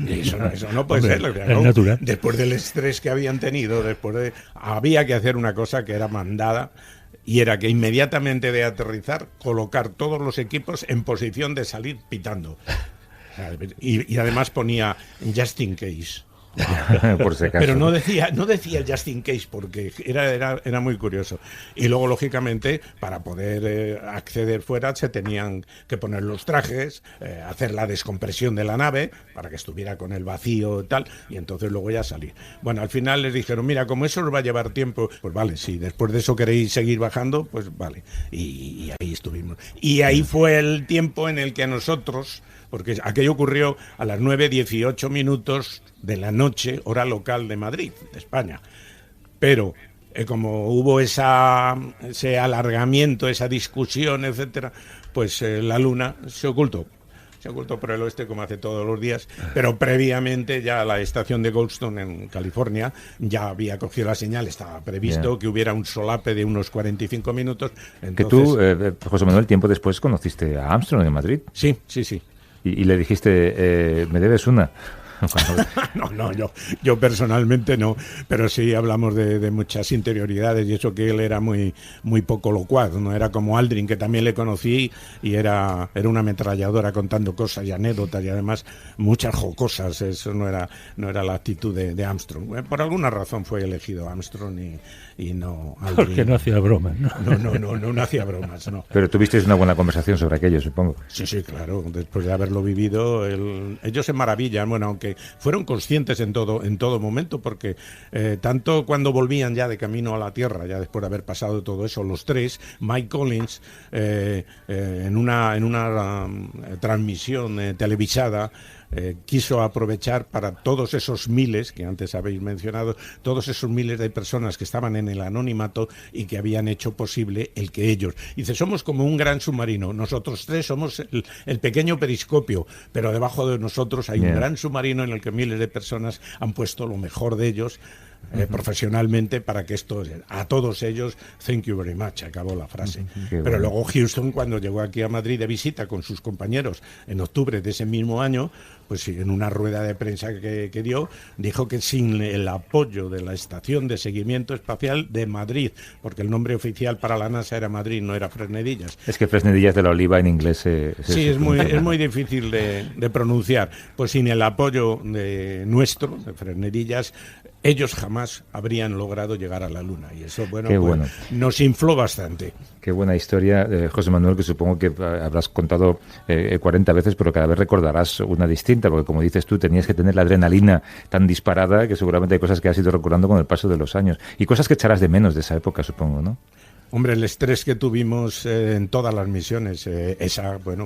Eso no puede ser. Es natural. Después del estrés que habían tenido, había que hacer una cosa que era mandada, y era que inmediatamente de aterrizar, colocar todos los equipos en posición de salir pitando. Y además ponía just in case. Por si acaso. Pero no decía just in case, porque era muy curioso. Y luego, lógicamente, para poder acceder fuera se tenían que poner los trajes, hacer la descompresión de la nave para que estuviera con el vacío y tal, y entonces luego ya salir. Bueno, al final les dijeron: mira, como eso os va a llevar tiempo, pues vale, si después de eso queréis seguir bajando, pues vale. Y ahí estuvimos. Y ahí fue el tiempo en el que a nosotros, porque aquello ocurrió a las 9:18 de la noche, hora local de Madrid, de España. Pero como hubo ese alargamiento, esa discusión, etcétera, pues la Luna se ocultó. Se ocultó por el oeste, como hace todos los días, pero previamente ya la estación de Goldstone en California ya había cogido la señal, estaba previsto que hubiera un solape de unos 45 minutos. Entonces, que tú, José Manuel, tiempo después conociste a Armstrong en Madrid. Sí. Y le dijiste, me debes una. No, yo personalmente no, pero sí hablamos de muchas interioridades, y eso que él era muy poco locuaz, no era como Aldrin, que también le conocí y era una ametralladora contando cosas y anécdotas, y además muchas jocosas. Eso no era la actitud de Armstrong. Por alguna razón fue elegido Armstrong y no Aldrin. Porque no hacía bromas, ¿no? No hacía bromas, no. Pero tuvisteis una buena conversación sobre aquello, supongo. Sí, claro. Después de haberlo vivido, ellos se maravillan, bueno, aunque fueron conscientes en todo momento, porque tanto cuando volvían ya de camino a la Tierra, ya después de haber pasado todo eso, los tres, Mike Collins, en una transmisión televisada, quiso aprovechar para todos esos miles que antes habéis mencionado, todos esos miles de personas que estaban en el anonimato y que habían hecho posible el que ellos, dice, somos como un gran submarino, nosotros tres somos el pequeño periscopio, pero debajo de nosotros hay un gran submarino en el que miles de personas han puesto lo mejor de ellos profesionalmente para que esto, a todos ellos, thank you very much, acabó la frase. Pero luego Houston, cuando llegó aquí a Madrid de visita con sus compañeros en octubre de ese mismo año, pues en una rueda de prensa que dio, dijo que sin el apoyo de la Estación de Seguimiento Espacial de Madrid, porque el nombre oficial para la NASA era Madrid, no era Fresnedillas. Es que Fresnedillas de la Oliva en inglés sí, es muy difícil de pronunciar. Pues sin el apoyo de Fresnedillas, ellos jamás habrían logrado llegar a la Luna, y eso, bueno, nos infló bastante. Qué buena historia, José Manuel, que supongo que habrás contado 40 veces, pero cada vez recordarás una distinta, porque como dices tú, tenías que tener la adrenalina tan disparada que seguramente hay cosas que has ido recordando con el paso de los años, y cosas que echarás de menos de esa época, supongo, ¿no? Hombre, el estrés que tuvimos en todas las misiones,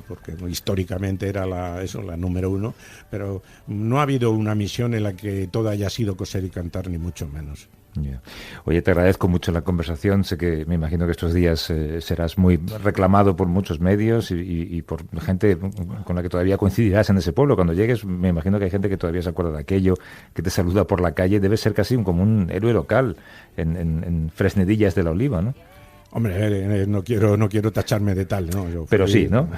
porque históricamente era la número 1, pero no ha habido una misión en la que todo haya sido coser y cantar, ni mucho menos. Yeah. Oye, te agradezco mucho la conversación. Sé que me imagino que estos días serás muy reclamado por muchos medios y por gente con la que todavía coincidirás en ese pueblo. Cuando llegues, me imagino que hay gente que todavía se acuerda de aquello, que te saluda por la calle. Debe ser casi como un héroe local en Fresnedillas de la Oliva, ¿no? Hombre, no quiero tacharme de tal, ¿no? Pero sí, ¿no?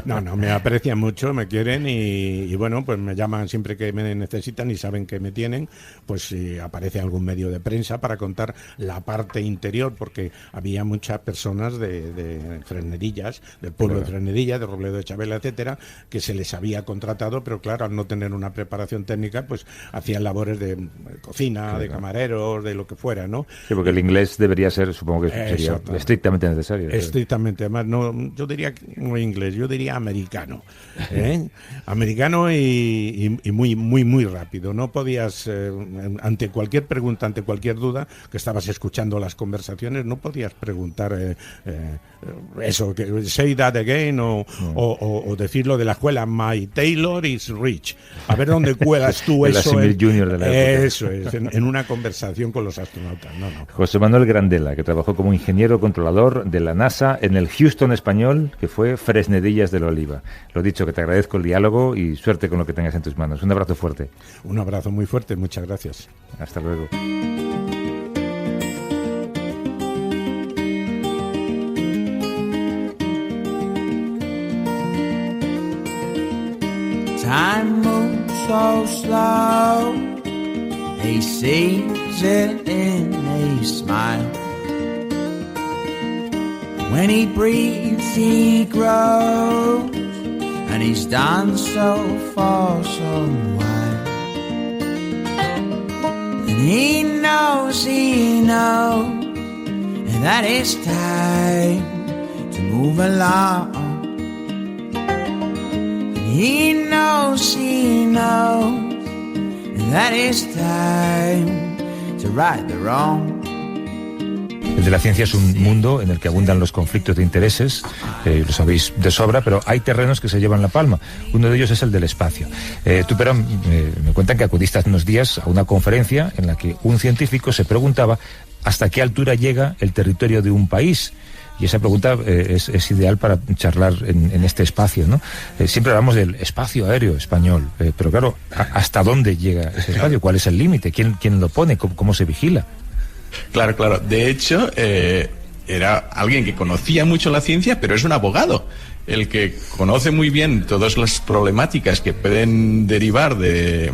No, me aprecian mucho, me quieren y bueno, pues me llaman siempre que me necesitan y saben que me tienen, pues si aparece algún medio de prensa para contar la parte interior, porque había muchas personas de Fresnedillas, del pueblo de Fresnedillas, de Robledo de Chabela, etcétera, que se les había contratado, pero claro, al no tener una preparación técnica, pues hacían labores de cocina, de camareros, de lo que fuera, ¿no? Sí, porque el inglés debería ser, supongo que sería estrictamente necesario. Estrictamente, además, no, yo diría no inglés, yo diría americano, americano y muy rápido. No podías, ante cualquier pregunta, ante cualquier duda, que estabas escuchando las conversaciones, no podías preguntar eso, que say that again, o decirlo de la escuela, my Taylor is rich. A ver dónde cuelas tú eso. Junior de la época. Eso es, en una conversación con los astronautas. No. José Manuel Grandela, que trabajó como ingeniero controlador de la NASA en el Houston español, que fue Fresnedillas de la Oliva. Lo dicho, que te agradezco el diálogo y suerte con lo que tengas en tus manos. Un abrazo fuerte. Un abrazo muy fuerte, muchas gracias. Hasta luego. Time moves so slow, he sees it in a smile. When he breathes, he grows, and he's done so for some while. And he knows that it's time to move along. He knows that it's time to right the wrong. El de la ciencia es un mundo en el que abundan los conflictos de intereses, lo sabéis de sobra, pero hay terrenos que se llevan la palma. Uno de ellos es el del espacio. Tú, pero me cuentan que acudiste hace unos días a una conferencia en la que un científico se preguntaba hasta qué altura llega el territorio de un país. Y esa pregunta es ideal para charlar en este espacio, ¿no? Siempre hablamos del espacio aéreo español, pero claro, ¿hasta dónde llega ese espacio? ¿Cuál es el límite? ¿Quién lo pone? ¿Cómo se vigila? Claro. De hecho, era alguien que conocía mucho la ciencia, pero es un abogado, el que conoce muy bien todas las problemáticas que pueden derivar de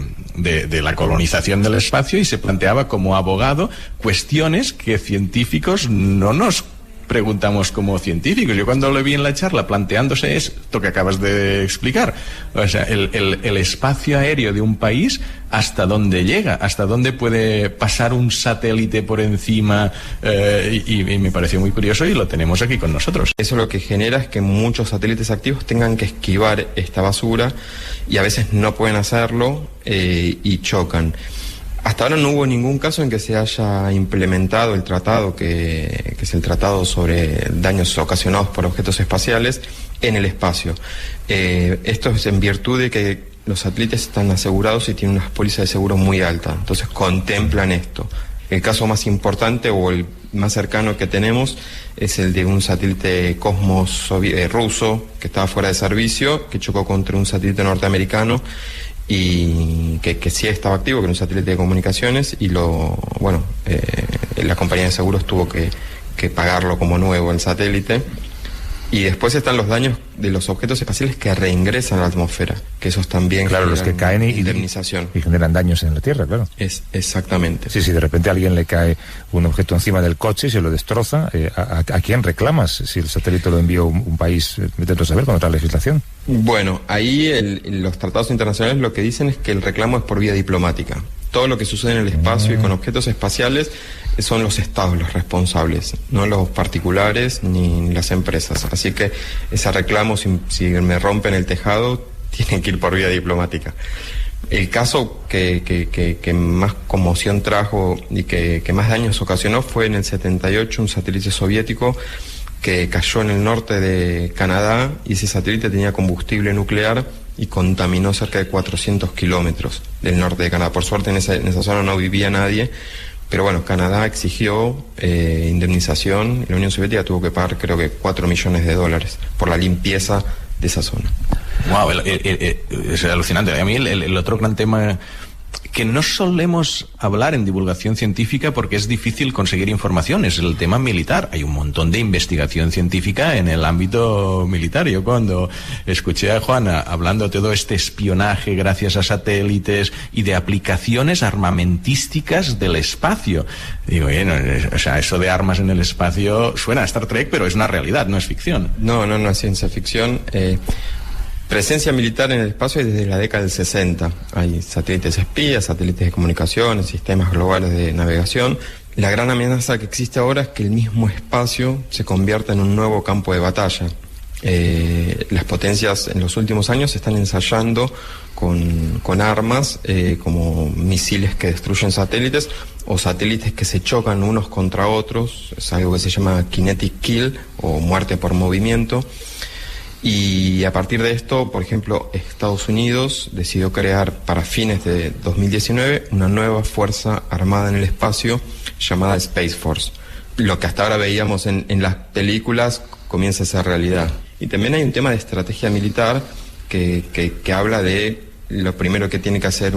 la colonización del espacio, y se planteaba como abogado cuestiones que científicos no nos preguntamos como científicos. Yo cuando lo vi en la charla planteándose esto que acabas de explicar, o sea, el espacio aéreo de un país, ¿hasta dónde llega? ¿Hasta dónde puede pasar un satélite por encima? Y me pareció muy curioso y lo tenemos aquí con nosotros. Eso lo que genera es que muchos satélites activos tengan que esquivar esta basura y a veces no pueden hacerlo y chocan. Hasta ahora no hubo ningún caso en que se haya implementado el tratado, que es el tratado sobre daños ocasionados por objetos espaciales en el espacio. Esto es en virtud de que los satélites están asegurados y tienen unas pólizas de seguro muy altas, entonces contemplan esto. El caso más importante o el más cercano que tenemos es el de un satélite Cosmos ruso que estaba fuera de servicio, que chocó contra un satélite norteamericano y que sí estaba activo, que era un satélite de comunicaciones, y la compañía de seguros tuvo que pagarlo como nuevo el satélite. Y después están los daños de los objetos espaciales que reingresan a la atmósfera, que esos también generan los que caen indemnización. Y generan daños en la Tierra, claro. Exactamente. Sí, si de repente a alguien le cae un objeto encima del coche y se lo destroza, ¿a quién reclamas si el satélite lo envió un país? Vete a saber con otra legislación. Bueno, ahí los tratados internacionales lo que dicen es que el reclamo es por vía diplomática. Todo lo que sucede en el espacio y con objetos espaciales son los estados los responsables, no los particulares ni las empresas. Así que ese reclamo, si me rompen el tejado, tienen que ir por vía diplomática. El caso que más conmoción trajo y que más daños ocasionó fue en el 78, un satélite soviético que cayó en el norte de Canadá, y ese satélite tenía combustible nuclear y contaminó cerca de 400 kilómetros del norte de Canadá. Por suerte en esa zona no vivía nadie, pero bueno, Canadá exigió indemnización y la Unión Soviética tuvo que pagar creo que $4 millones por la limpieza de esa zona. Wow, es alucinante. A mí el otro gran tema que no solemos hablar en divulgación científica porque es difícil conseguir información, es el tema militar. Hay un montón de investigación científica en el ámbito militar. Yo cuando escuché a Juana hablando de todo este espionaje gracias a satélites y de aplicaciones armamentísticas del espacio, digo, bueno, o sea, eso de armas en el espacio suena a Star Trek, pero es una realidad, no es ficción. No es ciencia ficción. Presencia militar en el espacio desde la década del 60. Hay satélites espías, satélites de comunicaciones, sistemas globales de navegación. La gran amenaza que existe ahora es que el mismo espacio se convierta en un nuevo campo de batalla. Las potencias en los últimos años están ensayando con armas como misiles que destruyen satélites o satélites que se chocan unos contra otros. Es algo que se llama kinetic kill o muerte por movimiento. Y a partir de esto, por ejemplo, Estados Unidos decidió crear para fines de 2019 una nueva fuerza armada en el espacio llamada Space Force. Lo que hasta ahora veíamos en las películas comienza a ser realidad. Y también hay un tema de estrategia militar que habla de lo primero que tiene que hacer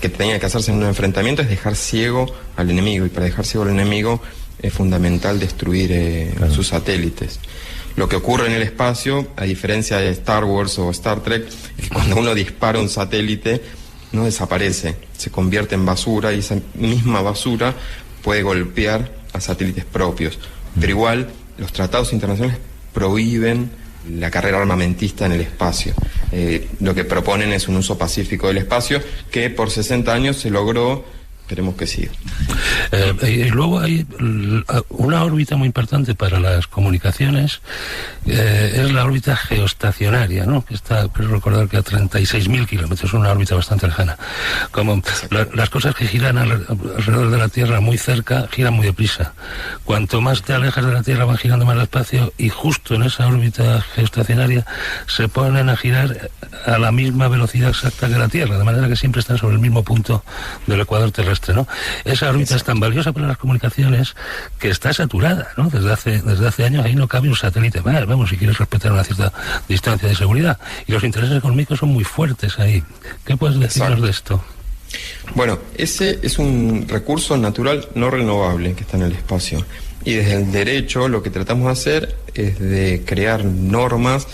que tenía que hacerse en un enfrentamiento es dejar ciego al enemigo, y para dejar ciego al enemigo es fundamental destruir sus satélites. Lo que ocurre en el espacio, a diferencia de Star Wars o Star Trek, es que cuando uno dispara un satélite no desaparece, se convierte en basura, y esa misma basura puede golpear a satélites propios. Pero igual los tratados internacionales prohíben la carrera armamentista en el espacio. Lo que proponen es un uso pacífico del espacio que por 60 años se logró. Esperemos que sí. Y luego hay una órbita muy importante para las comunicaciones, es la órbita geoestacionaria, ¿no? Que está, creo recordar que a 36.000 kilómetros, una órbita bastante lejana. Como las cosas que giran alrededor de la Tierra muy cerca, giran muy deprisa. Cuanto más te alejas de la Tierra, van girando más despacio, y justo en esa órbita geoestacionaria se ponen a girar a la misma velocidad exacta que la Tierra, de manera que siempre están sobre el mismo punto del ecuador terrestre, ¿no? Esa órbita es tan valiosa para las comunicaciones que está saturada, ¿no? Desde hace años ahí no cabe un satélite más, vamos, si quieres respetar una cierta distancia de seguridad. Y los intereses económicos son muy fuertes ahí. ¿Qué puedes decirnos de esto? Bueno, ese es un recurso natural no renovable que está en el espacio. Y desde el derecho lo que tratamos de hacer es de crear normas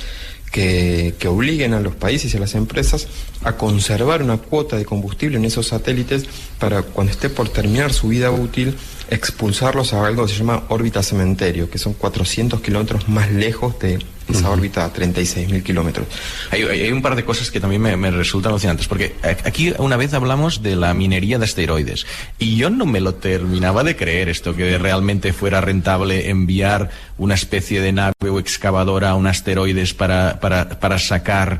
que obliguen a los países y a las empresas a conservar una cuota de combustible en esos satélites para cuando esté por terminar su vida útil expulsarlos a algo que se llama órbita cementerio, que son 400 kilómetros más lejos de esa órbita a 36.000 kilómetros. Hay un par de cosas que también me resultan alucinantes, porque aquí una vez hablamos de la minería de asteroides y yo no me lo terminaba de creer esto, que realmente fuera rentable enviar una especie de nave o excavadora a un asteroides para sacar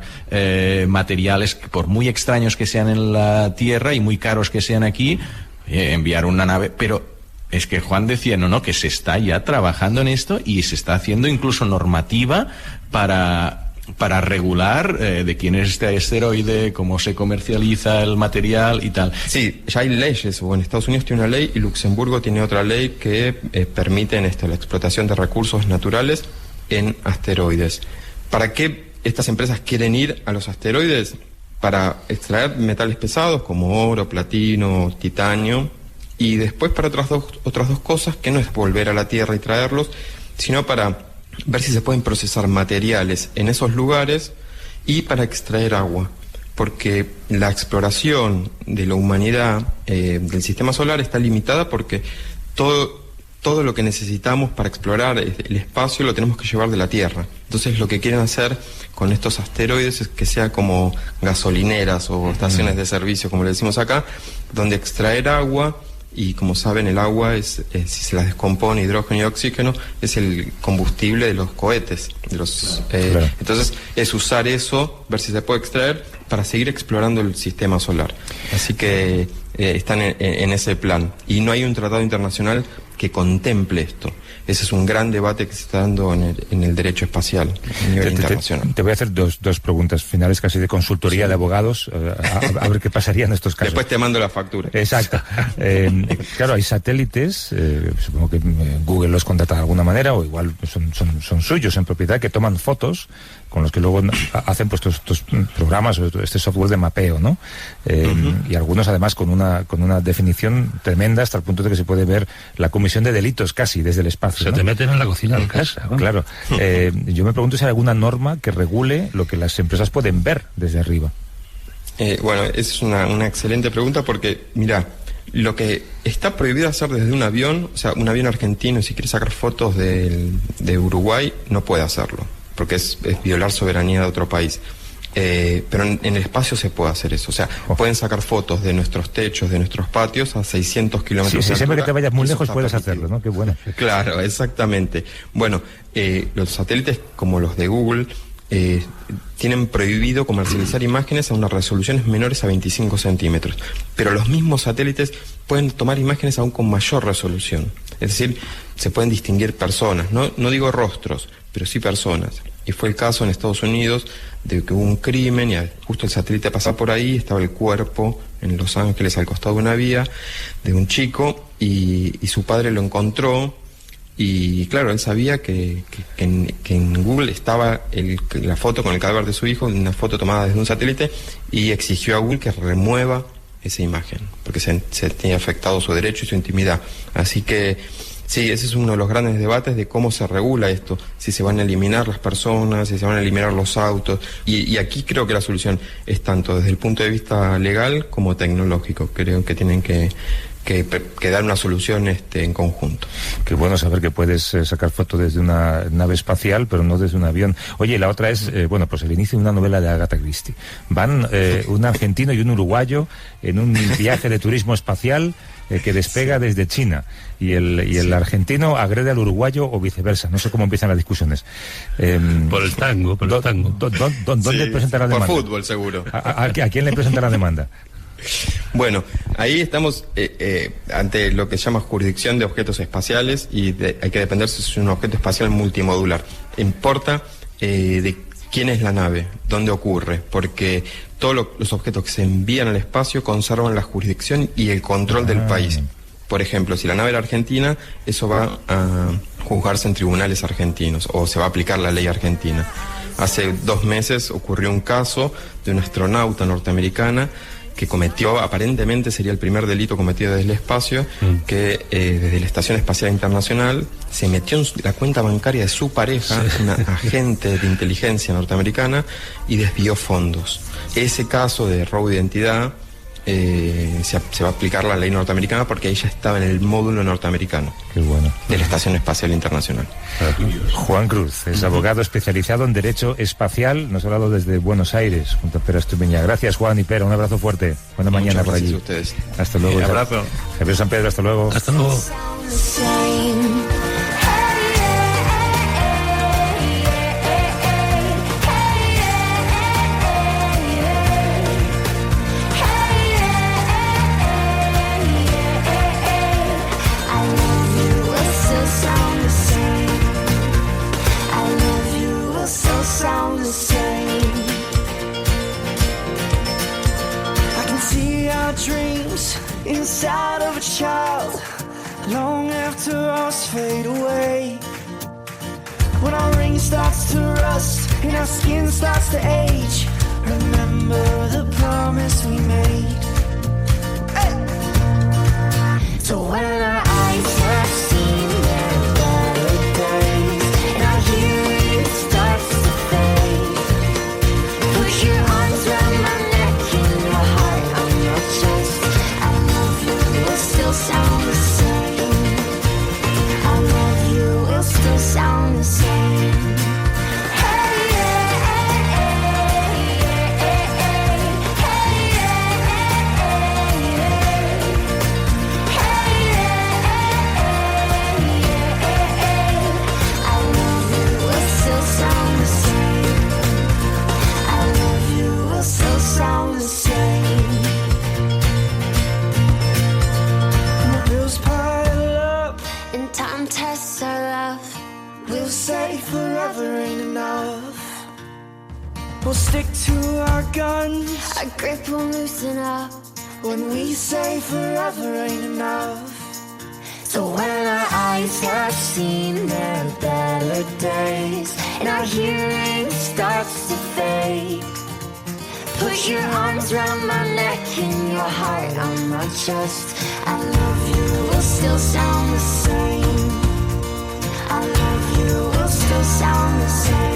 materiales que, por muy extraños que sean en la Tierra y muy caros que sean aquí, enviar una nave, pero es que Juan decía, no, que se está ya trabajando en esto y se está haciendo incluso normativa para regular de quién es este asteroide, cómo se comercializa el material y tal. Sí, ya hay leyes, o en Estados Unidos tiene una ley y Luxemburgo tiene otra ley que permiten la explotación de recursos naturales en asteroides. ¿Para qué estas empresas quieren ir a los asteroides? Para extraer metales pesados como oro, platino, titanio, y después para otras dos cosas, que no es volver a la Tierra y traerlos, sino para ver si se pueden procesar materiales en esos lugares y para extraer agua. Porque la exploración de la humanidad del sistema solar está limitada porque todo lo que necesitamos para explorar el espacio lo tenemos que llevar de la Tierra. Entonces lo que quieren hacer con estos asteroides es que sea como gasolineras o estaciones de servicio, como le decimos acá, donde extraer agua. Y como saben, el agua si se la descompone hidrógeno y oxígeno, es el combustible de los cohetes. Claro. Entonces es usar eso, ver si se puede extraer para seguir explorando el sistema solar. Así que están en ese plan. Y no hay un tratado internacional que contemple esto. Ese es un gran debate que se está dando en el derecho espacial a nivel internacional. Te voy a hacer dos preguntas finales casi de consultoría de abogados, a ver qué pasaría en estos casos. Después te mando la factura. Exacto. Claro, hay satélites, supongo que Google los contrata de alguna manera, o igual son suyos en propiedad, que toman fotos con los que luego hacen pues estos programas, este software de mapeo, ¿no? Y algunos además con una definición tremenda, hasta el punto de que se puede ver la comisión de delitos casi desde el espacio. Se te meten en la cocina de casa, ¿no? Claro. Yo me pregunto si hay alguna norma que regule lo que las empresas pueden ver desde arriba. Bueno, es una excelente pregunta porque, mira, lo que está prohibido hacer desde un avión, o sea, un avión argentino, si quiere sacar fotos de Uruguay, no puede hacerlo, porque es violar soberanía de otro país. Pero en el espacio se puede hacer eso. O sea, pueden sacar fotos de nuestros techos, de nuestros patios a 600 kilómetros de altura. Siempre que te vayas muy lejos puedes hacerlo, ¿no? Qué bueno. Claro, exactamente. Bueno, los satélites como los de Google tienen prohibido comercializar imágenes a unas resoluciones menores a 25 centímetros. Pero los mismos satélites pueden tomar imágenes aún con mayor resolución. Es decir, se pueden distinguir personas. No digo rostros, pero sí personas. Y fue el caso en Estados Unidos de que hubo un crimen y justo el satélite pasaba por ahí, estaba el cuerpo en Los Ángeles al costado de una vía de un chico y su padre lo encontró y claro, él sabía que en Google estaba la foto con el cadáver de su hijo, una foto tomada desde un satélite, y exigió a Google que remueva esa imagen porque se tenía afectado su derecho y su intimidad. Así que sí, ese es uno de los grandes debates de cómo se regula esto, si se van a eliminar las personas, si se van a eliminar los autos, y aquí creo que la solución es tanto desde el punto de vista legal como tecnológico. Creo que tienen que dar una solución en conjunto. Qué bueno saber que puedes sacar fotos desde una nave espacial, pero no desde un avión. Oye, la otra es, pues el inicio de una novela de Agatha Christie. Van un argentino y un uruguayo en un viaje de turismo espacial que despega desde China y el argentino agrede al uruguayo o viceversa. No sé cómo empiezan las discusiones. Por el tango. ¿Dónde presenta la demanda? Por fútbol, seguro. ¿A quién le presenta la demanda? Bueno, ahí estamos ante lo que se llama jurisdicción de objetos espaciales y hay que depender si es un objeto espacial multimodular. Importa de quién es la nave, dónde ocurre, porque todos los objetos que se envían al espacio conservan la jurisdicción y el control del país. Por ejemplo, si la nave era argentina, eso va a juzgarse en tribunales argentinos o se va a aplicar la ley argentina. Hace 2 meses ocurrió un caso de una astronauta norteamericana que cometió, aparentemente sería el primer delito cometido desde el espacio, que desde la Estación Espacial Internacional se metió en la cuenta bancaria de su pareja, una agente de inteligencia norteamericana, y desvió fondos. Ese caso de robo de identidad se va a aplicar la ley norteamericana porque ella estaba en el módulo norteamericano. Qué bueno. De la Estación Espacial Internacional. Juan Cruz es abogado especializado en Derecho Espacial. Nos ha hablado desde Buenos Aires junto a Pera Estupiñá. Gracias, Juan y Pera, un abrazo fuerte. Buena mañana por allí. A ustedes. Hasta luego. Un abrazo. Javier San Pedro, hasta luego. Hasta luego. Inside of a child, long after us fade away. When our ring starts to rust and our skin starts to age, remember the promise we made. Hey! So when our eyes have seen their better days and our hearing starts to fade, put your arms around my neck and your heart on your chest. Will still sound the same. I love you, will still sound the same. Hey, hey, hey, hey, hey, hey, hey, stick to our guns. Our grip will loosen up when we say forever ain't enough. So when our eyes have seen their better days and our hearing starts to fade, put your arms around my neck and your heart on my chest. I love you will still sound the same. I love you will still sound the same.